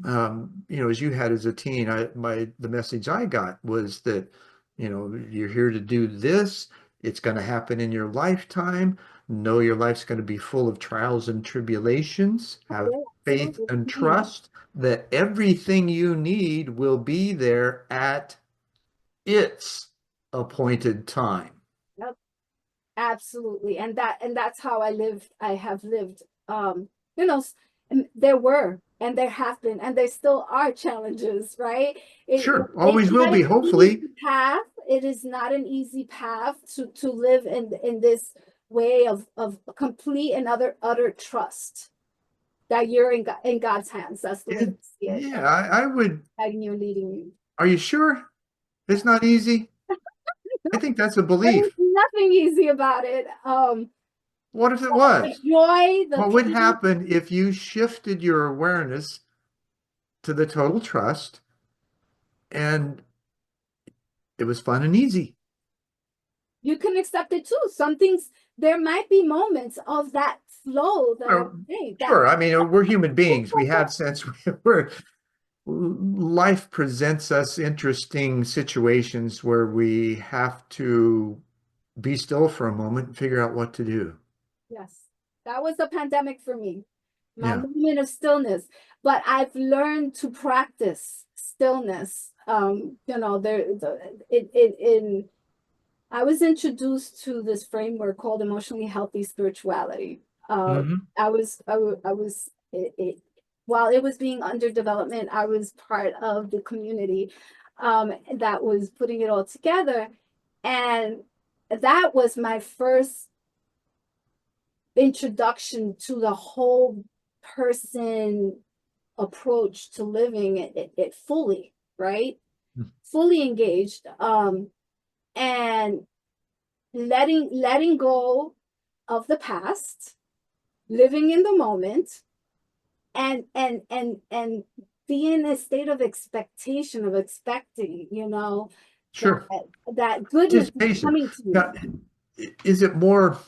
S1: as you had as a teen, the message I got was that, you're here to do this. It's going to happen in your lifetime. Know your life's going to be full of trials and tribulations. Have
S3: Yeah,
S1: faith
S3: absolutely.
S1: and
S3: Mhm.
S1: trust that everything you need will be there at its appointed time.
S3: Yep, absolutely. And that's how I have lived. You know, and there were and there have been and there still are challenges, right?
S1: Sure,
S3: It's
S1: always will
S3: not
S1: be,
S3: an easy
S1: hopefully.
S3: path. It is not an easy path to live in this way of complete and utter trust that you're in God's hands. That's the way I see it.
S1: Yeah, I would.
S3: Guiding you and leading you.
S1: Are you sure it's not easy? I think that's a
S3: There's
S1: belief.
S3: nothing easy about it.
S1: What if it
S3: The
S1: was?
S3: joy, the
S1: What would
S3: peace,
S1: happen if you shifted your awareness to the total trust and it was fun and easy?
S3: you can accept it too. Some things, there might be moments of that flow that I'm
S1: Well,
S3: saying that
S1: sure. I mean, we're human beings. We have sense. We're life presents us interesting situations where we have to be still for a moment and figure out what to do.
S3: yes, that was the pandemic for me, my
S1: Yeah.
S3: moment of stillness. But I've learned to practice stillness. In I was introduced to this framework called emotionally healthy spirituality.
S1: Hmm.
S3: I was while it was being under development, I was part of the community that was putting it all together, and that was my first introduction to the whole person approach to living it fully, right? Fully engaged, and letting go of the past, living in the moment, and be in a state of expectation, of expecting, that
S1: Sure.
S3: that goodness is
S1: Anticipation.
S3: coming to me.
S1: Now, is it more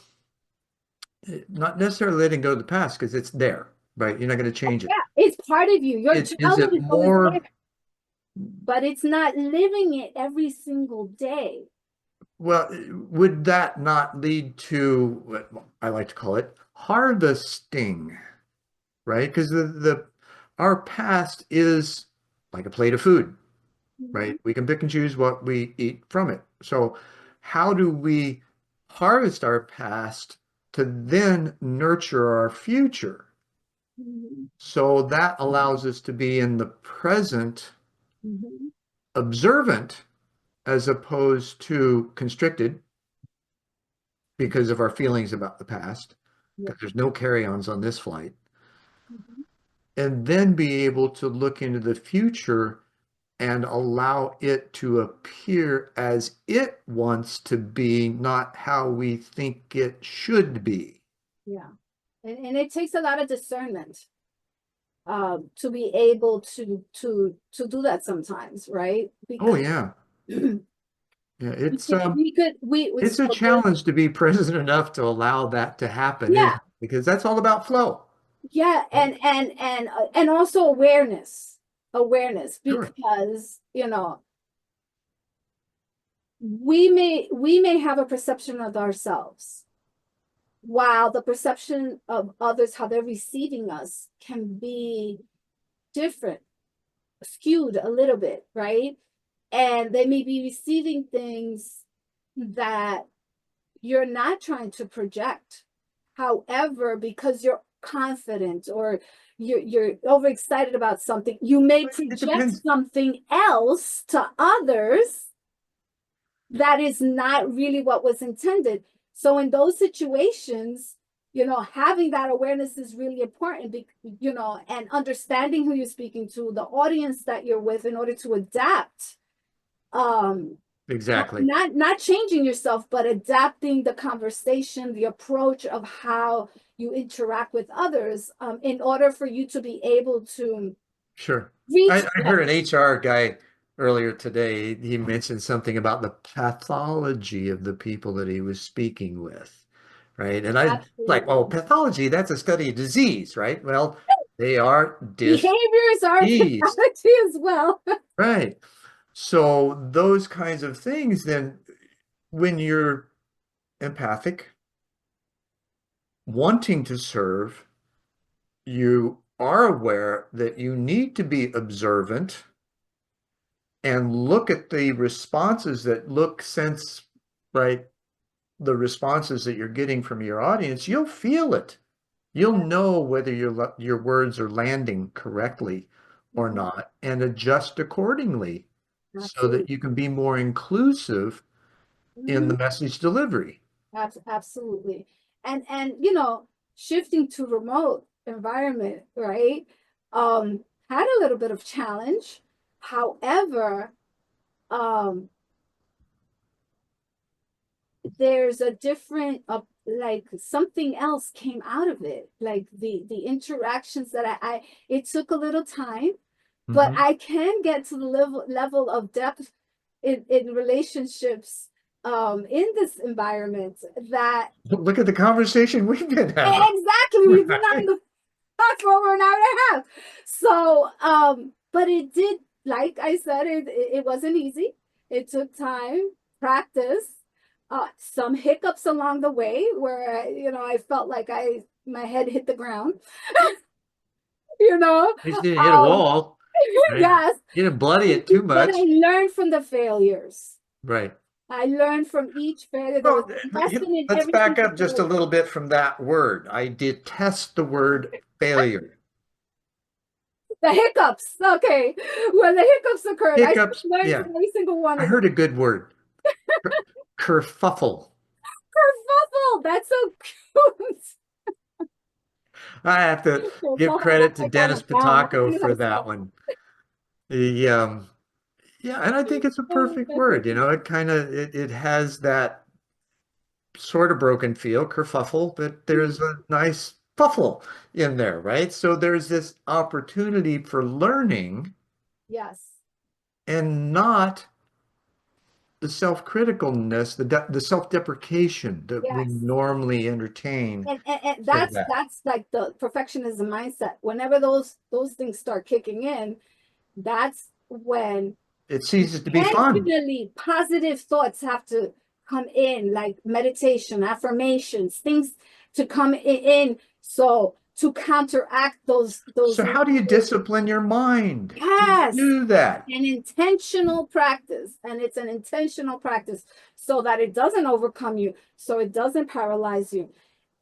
S1: not necessarily letting go of the past because it's there, right? You're not going to change it.
S3: Yeah, it's part of you. Your
S1: Is
S3: childhood
S1: it
S3: is always
S1: more,
S3: there, but it's not living it every single day.
S1: well, would that not lead to what I like to call it harvesting, right? Because our past is like a plate of food, right?
S3: Mhm,
S1: We can pick and choose what we eat from it. So how do we harvest our past to then nurture our future?
S3: mhm,
S1: So that allows us to be in the present,
S3: mhm.
S1: observant, as opposed to constricted because of our feelings about the past,
S3: Yeah.
S1: because there's no carry-ons on this flight,
S3: Mhm,
S1: and then be able to look into the future and allow it to appear as it wants to be, not how we think it should be.
S3: yeah. And it takes a lot of discernment to be able to do that sometimes, right?
S1: Oh
S3: Because
S1: yeah. Yeah,
S3: we
S1: it's a
S3: so there's
S1: challenge to be present enough to allow that to happen, isn't
S3: yeah,
S1: it? Because that's all about flow.
S3: yeah, and also awareness,
S1: Sure.
S3: because we may have a perception of ourselves, while the perception of others, how they're receiving us, can be different, skewed a little bit, right? And they may be receiving things that you're not trying to project. However, because you're confident or you're overexcited about something, you may
S1: It
S3: project
S1: depends.
S3: something else to others that is not really what was intended. So in those situations, having that awareness is really important, and understanding who you're speaking to, the audience that you're with, in order to adapt. Um,
S1: Exactly.
S3: not changing yourself, but adapting the conversation, the approach of how you interact with others, in order for you to be able to
S1: Sure.
S3: reach
S1: I
S3: that.
S1: heard an HR guy earlier today. He mentioned something about the pathology of the people that he was speaking with, right? And I like, oh,
S3: Absolutely.
S1: pathology, that's a study of disease, right? Well, They are
S3: Behaviors are a
S1: dis-ease.
S3: personality as well.
S1: Right. So those kinds of things, then when you're empathic, wanting to serve, you are aware that you need to be observant and look at the responses that look, sense, right? The responses that you're getting from your audience, you'll feel it. You'll
S3: Yeah.
S1: know whether your words are landing correctly or
S3: Mhm.
S1: not and adjust accordingly so that
S3: Absolutely.
S1: you can be more inclusive in the
S3: Mhm.
S1: message delivery.
S3: Absolutely. And shifting to remote environment, right? Had a little bit of challenge. However, um, there's a different like something else came out of it. Like the interactions that I it took a little time, but
S1: Mhm.
S3: I can get to the level of depth in relationships in this environment that
S1: Look at the conversation we've been having.
S3: exactly we've been on
S1: Right.
S3: the phone for over an hour and a half. So but it did, like I said, it wasn't easy. It took time, practice, some hiccups along the way where I felt like my head hit the ground, you know.
S1: At least didn't hit a
S3: Um
S1: wall, right?
S3: yes,
S1: You didn't bloody it too
S3: but I
S1: much.
S3: learned from the failures.
S1: Right.
S3: I learned from each failure. There was
S1: Well,
S3: a lesson in
S1: let's
S3: every
S1: back
S3: single
S1: up just a
S3: failure.
S1: little bit from that word. I detest the word failure.
S3: The hiccups. Okay. When the hiccups occurred, I still
S1: Hiccups,
S3: learned
S1: yeah.
S3: from every single one
S1: I
S3: of them.
S1: heard a good word. Kerfuffle.
S3: Kerfuffle. That's so cute.
S1: I have to give
S3: Kerfuffle.
S1: credit to
S3: Write that
S1: Dennis
S3: one down. I'm
S1: Patako
S3: gonna
S1: for
S3: have
S1: that one. The yeah, and I think it's a perfect word. You
S3: some.
S1: know, it has that sort of broken feel, kerfuffle, but there's a nice fuffle in there, right? So there's this opportunity for learning
S3: Yes.
S1: and not the self-criticalness, the self-deprecation that we
S3: Yes.
S1: normally entertain
S3: And
S1: in
S3: that's
S1: that.
S3: that's like the perfectionism mindset. Whenever those things start kicking in, that's when
S1: It ceases to be fun.
S3: intentionally positive thoughts have to come in, like meditation, affirmations, things to come in, so to counteract those
S1: So how do you
S3: negative.
S1: discipline your mind to
S3: Yes,
S1: do that?
S3: an intentional practice, and it's an intentional practice so that it doesn't overcome you, so it doesn't paralyze you.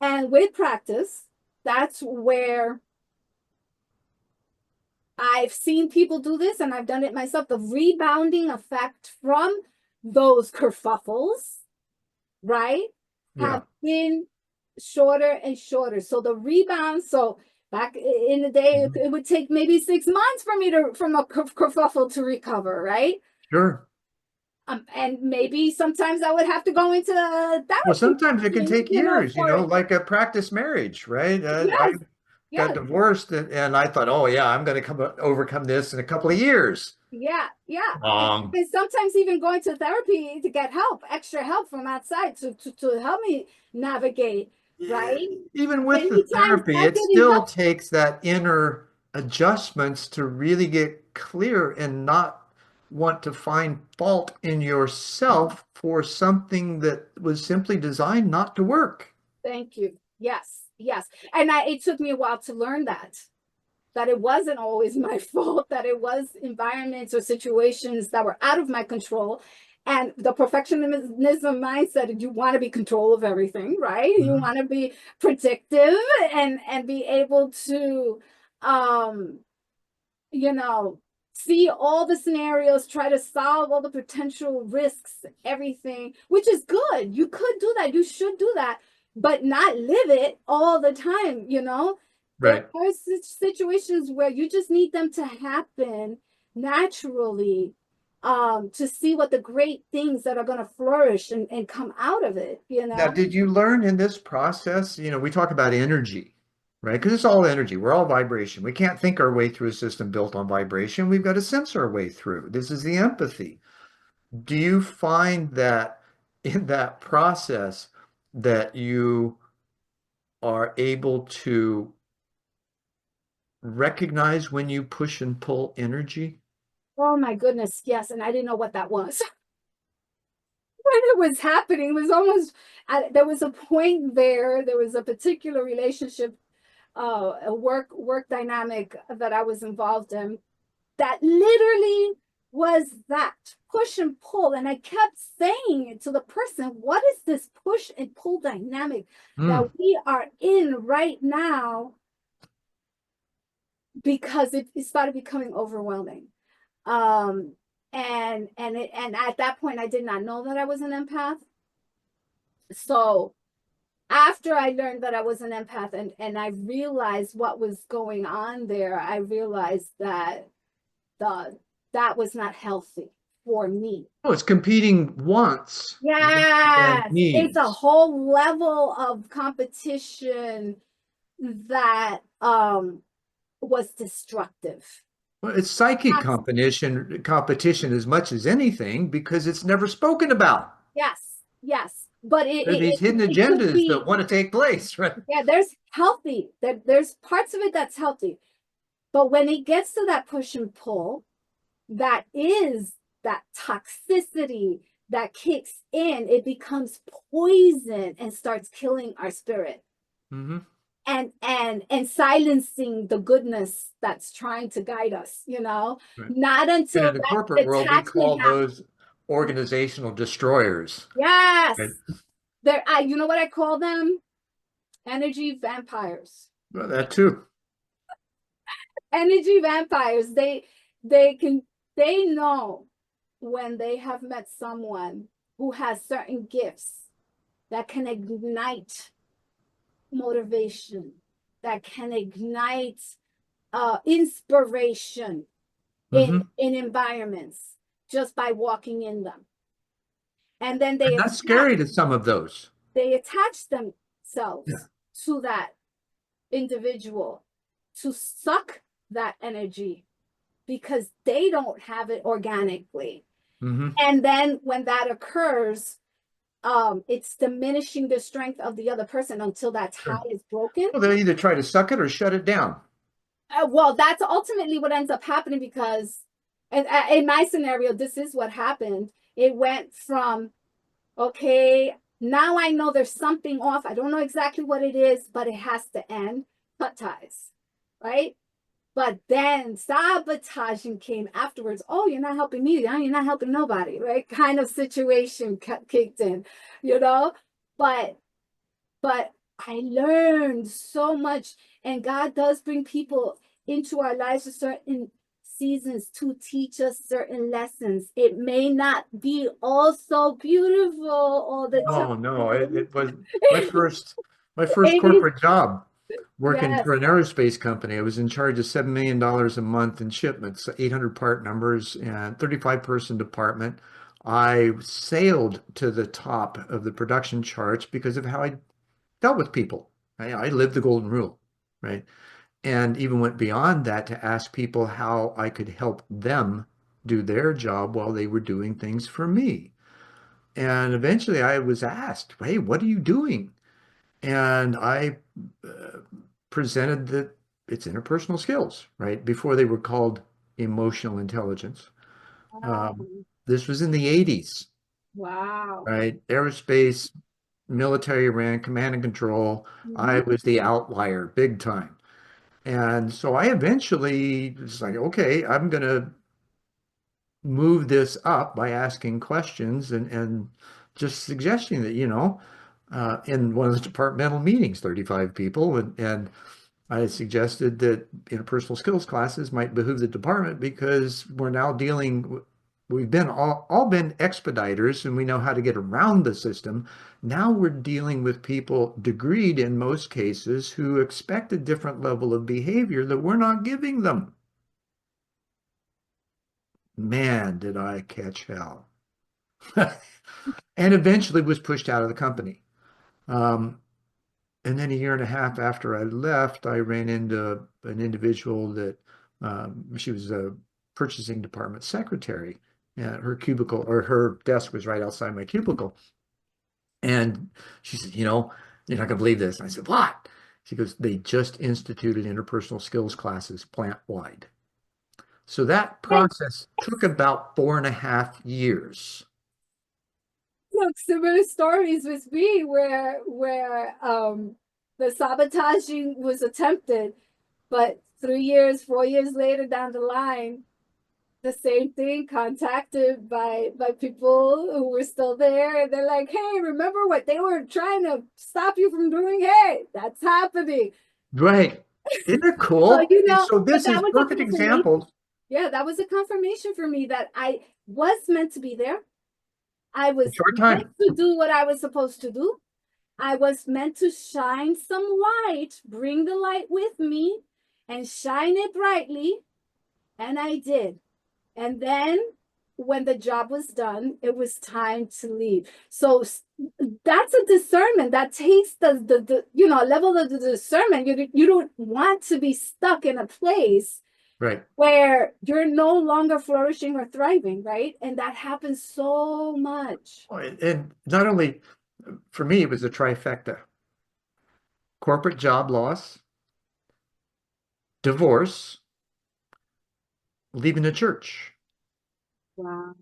S3: And with practice, that's where I've seen people do this, and I've done it myself. The rebounding effect from those kerfuffles, right, have
S1: Yeah,
S3: been shorter and shorter. So the rebound, so back in the day,
S1: mhm,
S3: it would take maybe 6 months for me to from a kerfuffle to recover, right?
S1: sure.
S3: And maybe sometimes I would have to go into
S1: Well,
S3: therapy
S1: sometimes it can
S3: session,
S1: take years,
S3: for it.
S1: like a practice marriage, right? I
S3: Yes,
S1: got
S3: yes.
S1: divorced and I thought, oh yeah, I'm going to overcome this in a couple of years.
S3: Yeah, yeah.
S1: Wrong.
S3: And sometimes even going to therapy to get help, extra help from outside to help me navigate,
S1: Yeah,
S3: right?
S1: even with the
S3: Many times
S1: therapy,
S3: that
S1: it
S3: didn't
S1: still
S3: help.
S1: takes that inner adjustments to really get clear and not want to find fault in yourself for something that was simply designed not to work.
S3: Thank you. Yes, yes. And it took me a while to learn that it wasn't always my fault, that it was environments or situations that were out of my control. And the perfectionism mindset, you want to be control of everything, right? You
S1: Mhm.
S3: want to be predictive and be able to um you know, see all the scenarios, try to solve all the potential risks, everything, which is good. You could do that. You should do that, but not live it all the time. There
S1: Right.
S3: are situations where you just need them to happen naturally, to see what the great things that are going to flourish and come out of it, you
S1: Now,
S3: know?
S1: did you learn in this process? We talk about energy, right? Because it's all energy. We're all vibration. We can't think our way through a system built on vibration. We've got to sense our way through. This is the empathy. Do you find that in that process that you are able to recognize when you push and pull energy?
S3: Oh my goodness, yes. And I didn't know what that was. When it was happening, it was almost, there was a point there was a particular relationship, a work dynamic that I was involved in that literally was that push and pull. And I kept saying it to the person, what is this push and pull dynamic that
S1: Mm.
S3: we are in right now? Because it started becoming overwhelming. Um, and at that point, I did not know that I was an empath. So after I learned that I was an empath, and I realized what was going on there, I realized that the that was not healthy for me.
S1: Oh, it's competing wants rather than
S3: Yes, it's a
S1: needs.
S3: whole level of competition that was destructive.
S1: Well, it's psychic
S3: That's,
S1: competition as much as anything because it's never spoken about.
S3: yes, yes, but
S1: There are these hidden
S3: it could
S1: agendas that
S3: be,
S1: want to take place, right?
S3: yeah, there's healthy, there's parts of it that's healthy, but when it gets to that push and pull, that is that toxicity that kicks in, it becomes poison and starts killing our spirit,
S1: Hmm.
S3: and silencing the goodness that's trying to guide us,
S1: Right.
S3: not
S1: And
S3: until
S1: in the
S3: that
S1: corporate world, we
S3: detachment
S1: call
S3: happens.
S1: those organizational destroyers.
S3: Yes,
S1: Right?
S3: there, you know what I call them? Energy vampires.
S1: Well, that too.
S3: Energy vampires. They know when they have met someone who has certain gifts that can ignite motivation, that can ignite inspiration
S1: Hmm.
S3: in environments just by walking in them. And then
S1: And that's scary to some of those.
S3: they attach
S1: Yeah.
S3: themselves to that individual to suck that energy because they don't have it organically.
S1: Hmm.
S3: And then when that occurs, it's diminishing the strength of the other person until that tie
S1: Sure.
S3: is broken.
S1: Well, they either try to suck it or shut it down.
S3: Well, that's ultimately what ends up happening because, in my scenario, this is what happened. It went from, okay, now I know there's something off. I don't know exactly what it is, but it has to end. Cut ties, right? But then sabotaging came afterwards. Oh, you're not helping me. You're not helping nobody, right? Kind of situation kicked in, you know? But but I learned so much. And God does bring people into our lives at certain seasons to teach us certain lessons. It may not be all so beautiful all the
S1: No, no,
S3: time.
S1: it was my first my first
S3: It is,
S1: corporate job working
S3: yes.
S1: for an aerospace company. I was in charge of $7 million a month in shipments, 800 part numbers and 35-person department. I sailed to the top of the production charts because of how I dealt with people. I lived the golden rule, right? And even went beyond that to ask people how I could help them do their job while they were doing things for me. And eventually I was asked, hey, what are you doing? And I uh, presented that it's interpersonal skills, right? Before they were called emotional intelligence.
S3: Wow.
S1: Um, this was in the 80s,
S3: Wow.
S1: right? Aerospace, military ran command and control. I
S3: Mhm.
S1: was the outlier big time. And so I eventually was like, okay, I'm going to move this up by asking questions and just suggesting that, in one of the departmental meetings, 35 people, and I suggested that interpersonal skills classes might behoove the department because we're now we've been all been expediters and we know how to get around the system. Now we're dealing with people degreed in most cases who expect a different level of behavior that we're not giving them. Man, did I catch hell. And eventually was pushed out of the company. Um, and then a year and a half after I left, I ran into an individual that she was a purchasing department secretary. And her cubicle or her desk was right outside my cubicle. And she said, you're not going to believe this. And I said, what? He goes, they just instituted interpersonal skills classes plant-wide. So that
S3: And
S1: process took about 4.5 years.
S3: look, similar stories with me where the sabotaging was attempted, but 3 years, 4 years later down the line, the same thing, contacted by people who were still there, and they're like, hey, remember what they were trying to stop you from doing? Hey, that's happening.
S1: Right. Isn't it
S3: So,
S1: cool?
S3: you
S1: And
S3: know,
S1: so
S3: but
S1: this
S3: that
S1: is
S3: was a
S1: perfect
S3: confirmation.
S1: example.
S3: Yeah, that was a confirmation for me that I was meant to be there. I
S1: A
S3: was
S1: short
S3: meant
S1: time.
S3: to do what I was supposed to do. I was meant to shine some light, bring the light with me and shine it brightly. And I did. And then when the job was done, it was time to leave. So that's a discernment that takes the level of the discernment. You don't want to be stuck in a place
S1: Right.
S3: where you're no longer flourishing or thriving, right? And that happens so much.
S1: And not only for me, it was a trifecta. Corporate job loss, divorce, leaving the church.
S3: Wow.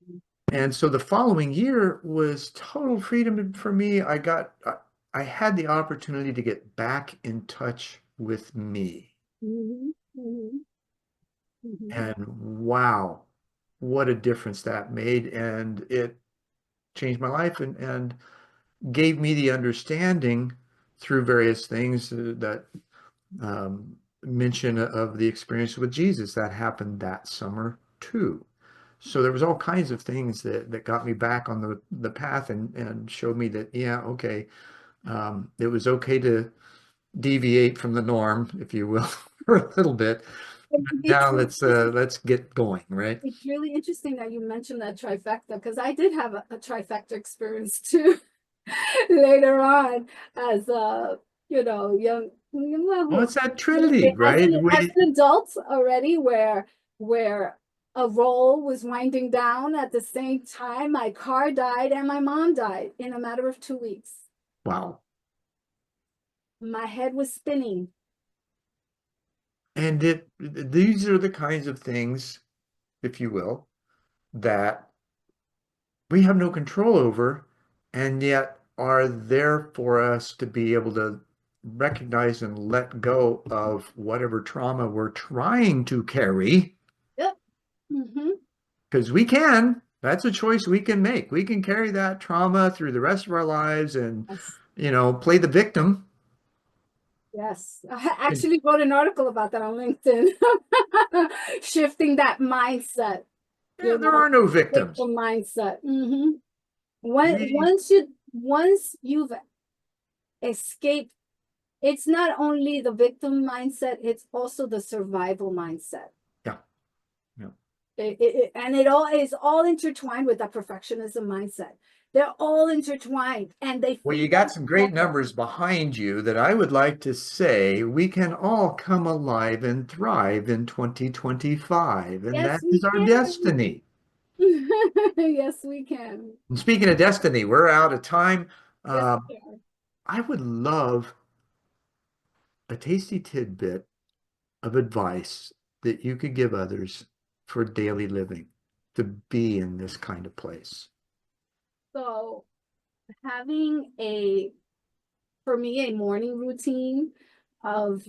S1: And so the following year was total freedom for me. I had the opportunity to get back in touch with me.
S3: Mm-hmm. Mm-hmm. Mm-hmm.
S1: And wow, what a difference that made. And it changed my life and gave me the understanding through various things that mention of the experience with Jesus that happened that summer too. So there was all kinds of things that got me back on the path and showed me that, yeah, okay, it was okay to deviate from the norm, if you will, for a little bit.
S3: It's
S1: Now let's get going, right?
S3: it's really interesting that you mentioned that trifecta because I did have a trifecta experience too later on as a
S1: Well,
S3: well,
S1: it's that Trinity, right?
S3: as an adult already where a role was winding down at the same time my car died and my mom died in a matter of 2 weeks.
S1: Wow.
S3: My head was spinning.
S1: And these are the kinds of things, if you will, that we have no control over, and yet are there for us to be able to recognize and let go of whatever trauma we're trying to carry,
S3: Yep. Mm-hmm.
S1: because we can. That's a choice we can make. We can carry that trauma through the rest of our lives and,
S3: Yes.
S1: play the victim.
S3: Yes, I actually wrote an article about that on LinkedIn. Shifting that mindset,
S1: Yeah, there are no victims.
S3: victim mindset. Mm-hmm.
S1: We,
S3: Once you've escaped, it's not only the victim mindset, it's also the survival mindset.
S1: yeah, yeah.
S3: And it all is all intertwined with that perfectionism mindset. They're all intertwined and they
S1: Well, you
S3: feed
S1: got
S3: on
S1: some
S3: each
S1: great
S3: other.
S1: numbers behind you that I would like to say we can all come alive and thrive in 2025, and
S3: Yes,
S1: that
S3: we
S1: is our
S3: can.
S1: destiny.
S3: Yes, we can.
S1: And speaking of destiny, we're out of time.
S3: Yes,
S1: Uh,
S3: we can.
S1: I would love a tasty tidbit of advice that you could give others for daily living to be in this kind of place.
S3: So having for me, a morning routine of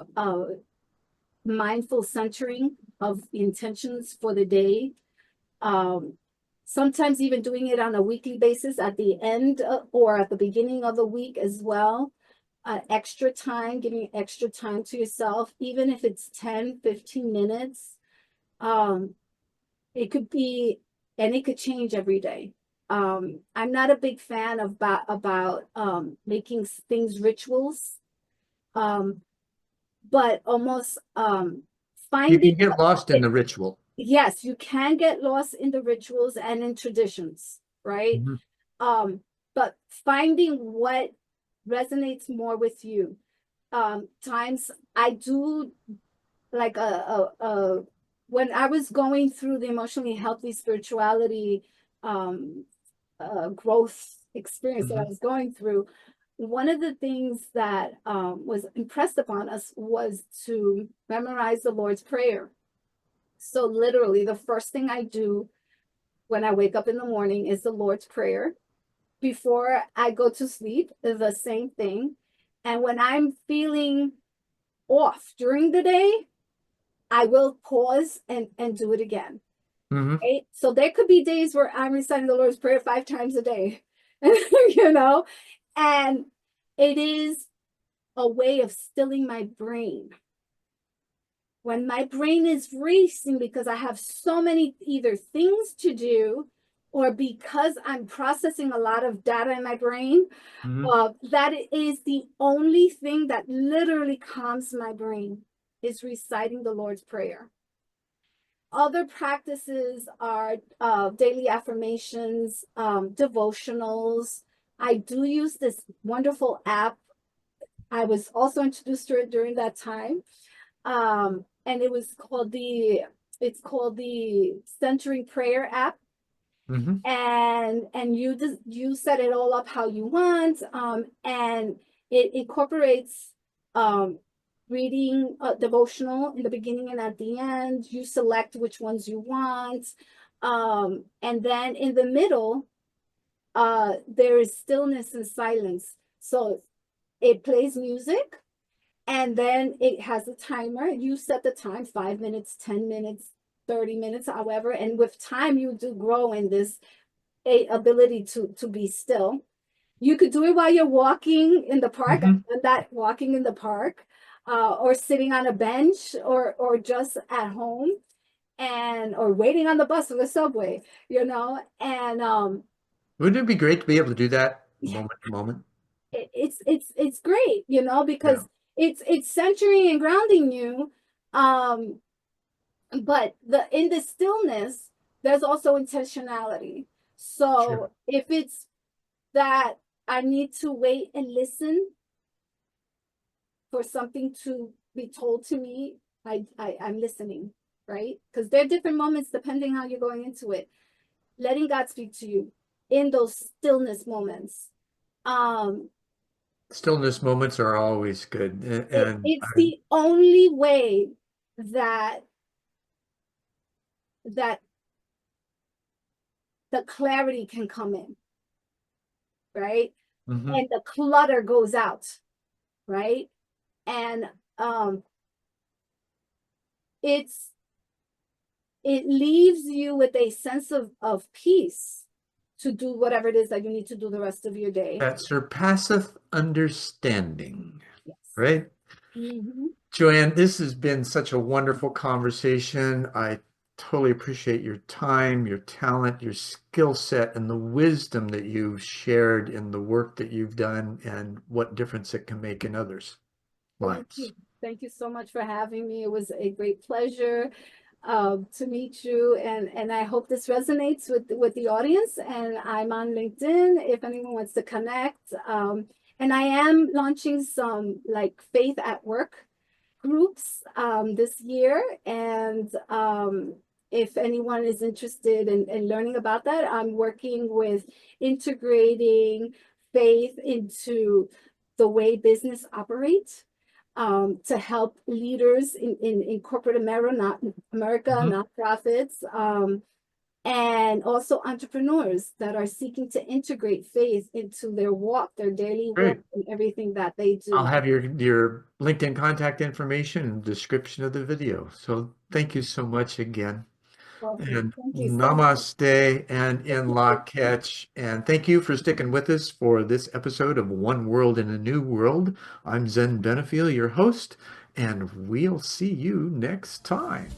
S3: mindful centering of intentions for the day. Um, Sometimes even doing it on a weekly basis at the end or at the beginning of the week as well. Extra time, giving extra time to yourself, even if it's 10, 15 minutes. Um, it could be, and it could change every day. I'm not a big fan of about making things rituals, um, but almost
S1: You
S3: finding
S1: can get lost in
S3: it,
S1: the ritual.
S3: yes, you can get lost in the rituals and in traditions, right?
S1: Mhm.
S3: Um, but finding what resonates more with you. Times I do like when I was going through the emotionally healthy spirituality growth experience that I
S1: Mhm.
S3: was going through, one of the things that was impressed upon us was to memorize the Lord's Prayer. So literally, the first thing I do when I wake up in the morning is the Lord's Prayer. Before I go to sleep, the same thing. And when I'm feeling off during the day, I will pause and do it again.
S1: Hmm.
S3: Right? So there could be days where I'm reciting the Lord's Prayer 5 times a day, you know, and it is a way of stilling my brain. When my brain is racing because I have so many either things to do or because I'm processing a lot of data in my brain,
S1: Hmm.
S3: that is the only thing that literally calms my brain is reciting the Lord's Prayer. Other practices are daily affirmations, devotionals. I do use this wonderful app. I was also introduced to it during that time. And it's called the Centering Prayer app.
S1: Hmm.
S3: And you set it all up how you want, and it incorporates reading a devotional in the beginning and at the end. You select which ones you want, and then in the middle there is stillness and silence. So it plays music, and then it has a timer. You set the time, 5 minutes, 10 minutes, 30 minutes, however, and with time you do grow in this ability to be still. You could do it while you're walking in the park.
S1: Hmm.
S3: I've done that walking in the park, or sitting on a bench, or just at home, and or waiting on the bus or the subway, and
S1: Wouldn't it be great to be able to do that
S3: yeah,
S1: moment to moment?
S3: it's great,
S1: Yeah.
S3: because it's centering and grounding you. Um, but in the stillness, there's also intentionality.
S1: Sure.
S3: So if it's that I need to wait and listen for something to be told to me, I'm listening, right? Because there are different moments depending how you're going into it. Letting God speak to you in those stillness moments. Um,
S1: Stillness moments are always good. And
S3: it's the only way that that the clarity can come in, right?
S1: mhm.
S3: And the clutter goes out, right? And um, it's it leaves you with a sense of peace to do whatever it is that you need to do the rest of your day.
S1: That surpasseth understanding,
S3: Yes.
S1: right?
S3: Mm-hmm.
S1: Joanne, this has been such a wonderful conversation. I totally appreciate your time, your talent, your skill set, and the wisdom that you've shared in the work that you've done and what difference it can make in others'
S3: Thank
S1: lives.
S3: you. Thank you so much for having me. It was a great pleasure to meet you, and I hope this resonates with the audience. And I'm on LinkedIn if anyone wants to connect. And I am launching some like faith at work groups this year. And if anyone is interested in learning about that, I'm working with integrating faith into the way business operates, to help leaders in corporate America,
S1: Mhm.
S3: nonprofits, and also entrepreneurs that are seeking to integrate faith into their walk, their daily work,
S1: Great.
S3: and everything that they
S1: I'll
S3: do.
S1: have your LinkedIn contact information in the description of the video. So thank you so much again.
S3: Awesome.
S1: And
S3: Thank you so much.
S1: namaste and in la catch. And thank you for sticking with us for this episode of One World in a New World. I'm Zen Benefiel, your host, and we'll see you next time.